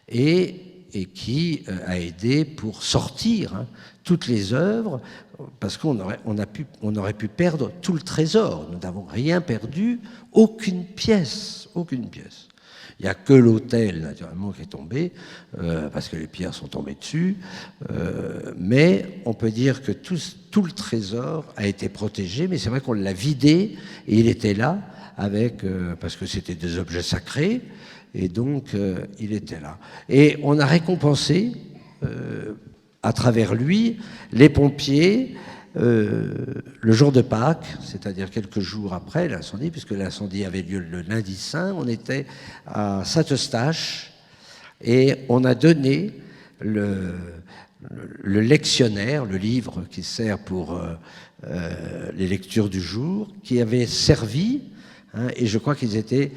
et qui a aidé pour sortir toutes les œuvres, parce qu'on aurait pu perdre tout le trésor. Nous n'avons rien perdu, aucune pièce, aucune pièce. Il n'y a que l'autel, naturellement, qui est tombé, parce que les pierres sont tombées dessus, mais on peut dire que tout le trésor a été protégé, mais c'est vrai qu'on l'a vidé, et il était là, parce que c'était des objets sacrés, et donc il était là. Et on a récompensé, à travers lui, les pompiers, le jour de Pâques, c'est-à-dire quelques jours après l'incendie, puisque l'incendie avait lieu le lundi saint, on était à Saint-Eustache et on a donné le lectionnaire, le livre qui sert pour les lectures du jour, qui avait servi, et je crois qu'ils étaient,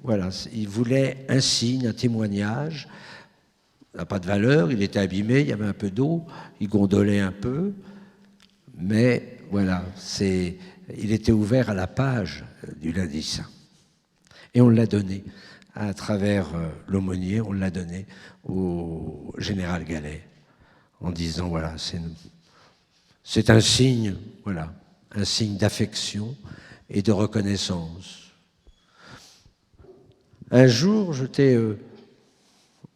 voilà, ils voulaient un signe, un témoignage. Il n'a pas de valeur, il était abîmé, il y avait un peu d'eau, il gondolait un peu. Mais voilà, il était ouvert à la page du lundi saint. Et on l'a donné à travers l'aumônier, on l'a donné au général Gallet, en disant, voilà, c'est un signe, voilà, un signe d'affection et de reconnaissance. Un jour, j'étais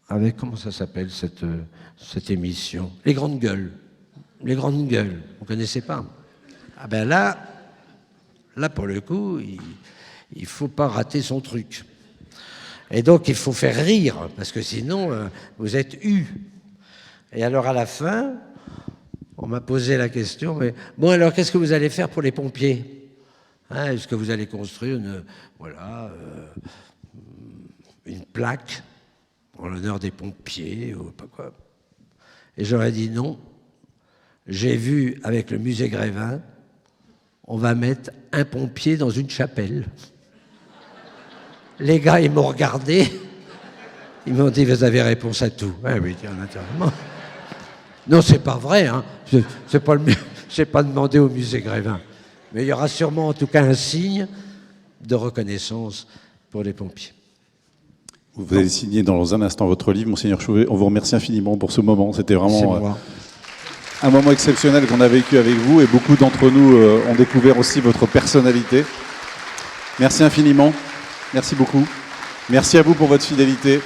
avec, comment ça s'appelle cette émission ? Les Grandes Gueules. Les Grandes Gueules, vous ne connaissez pas ? Ah ben là pour le coup, il ne faut pas rater son truc. Et donc il faut faire rire, parce que sinon vous êtes eu. Et alors à la fin, on m'a posé la question, mais bon alors qu'est-ce que vous allez faire pour les pompiers ? Est-ce que vous allez construire une plaque en l'honneur des pompiers ou pas quoi ? Et j'aurais dit non. J'ai vu avec le musée Grévin, on va mettre un pompier dans une chapelle. Les gars, ils m'ont regardé, ils m'ont dit, vous avez réponse à tout. Ah oui, naturellement. Non, c'est pas vrai, hein. C'est pas demandé au musée Grévin. Mais il y aura sûrement en tout cas un signe de reconnaissance pour les pompiers. Vous allez signer dans un instant votre livre, Monseigneur Chauvet. On vous remercie infiniment pour ce moment. C'était vraiment un moment exceptionnel qu'on a vécu avec vous et beaucoup d'entre nous ont découvert aussi votre personnalité. Merci infiniment. Merci beaucoup. Merci à vous pour votre fidélité.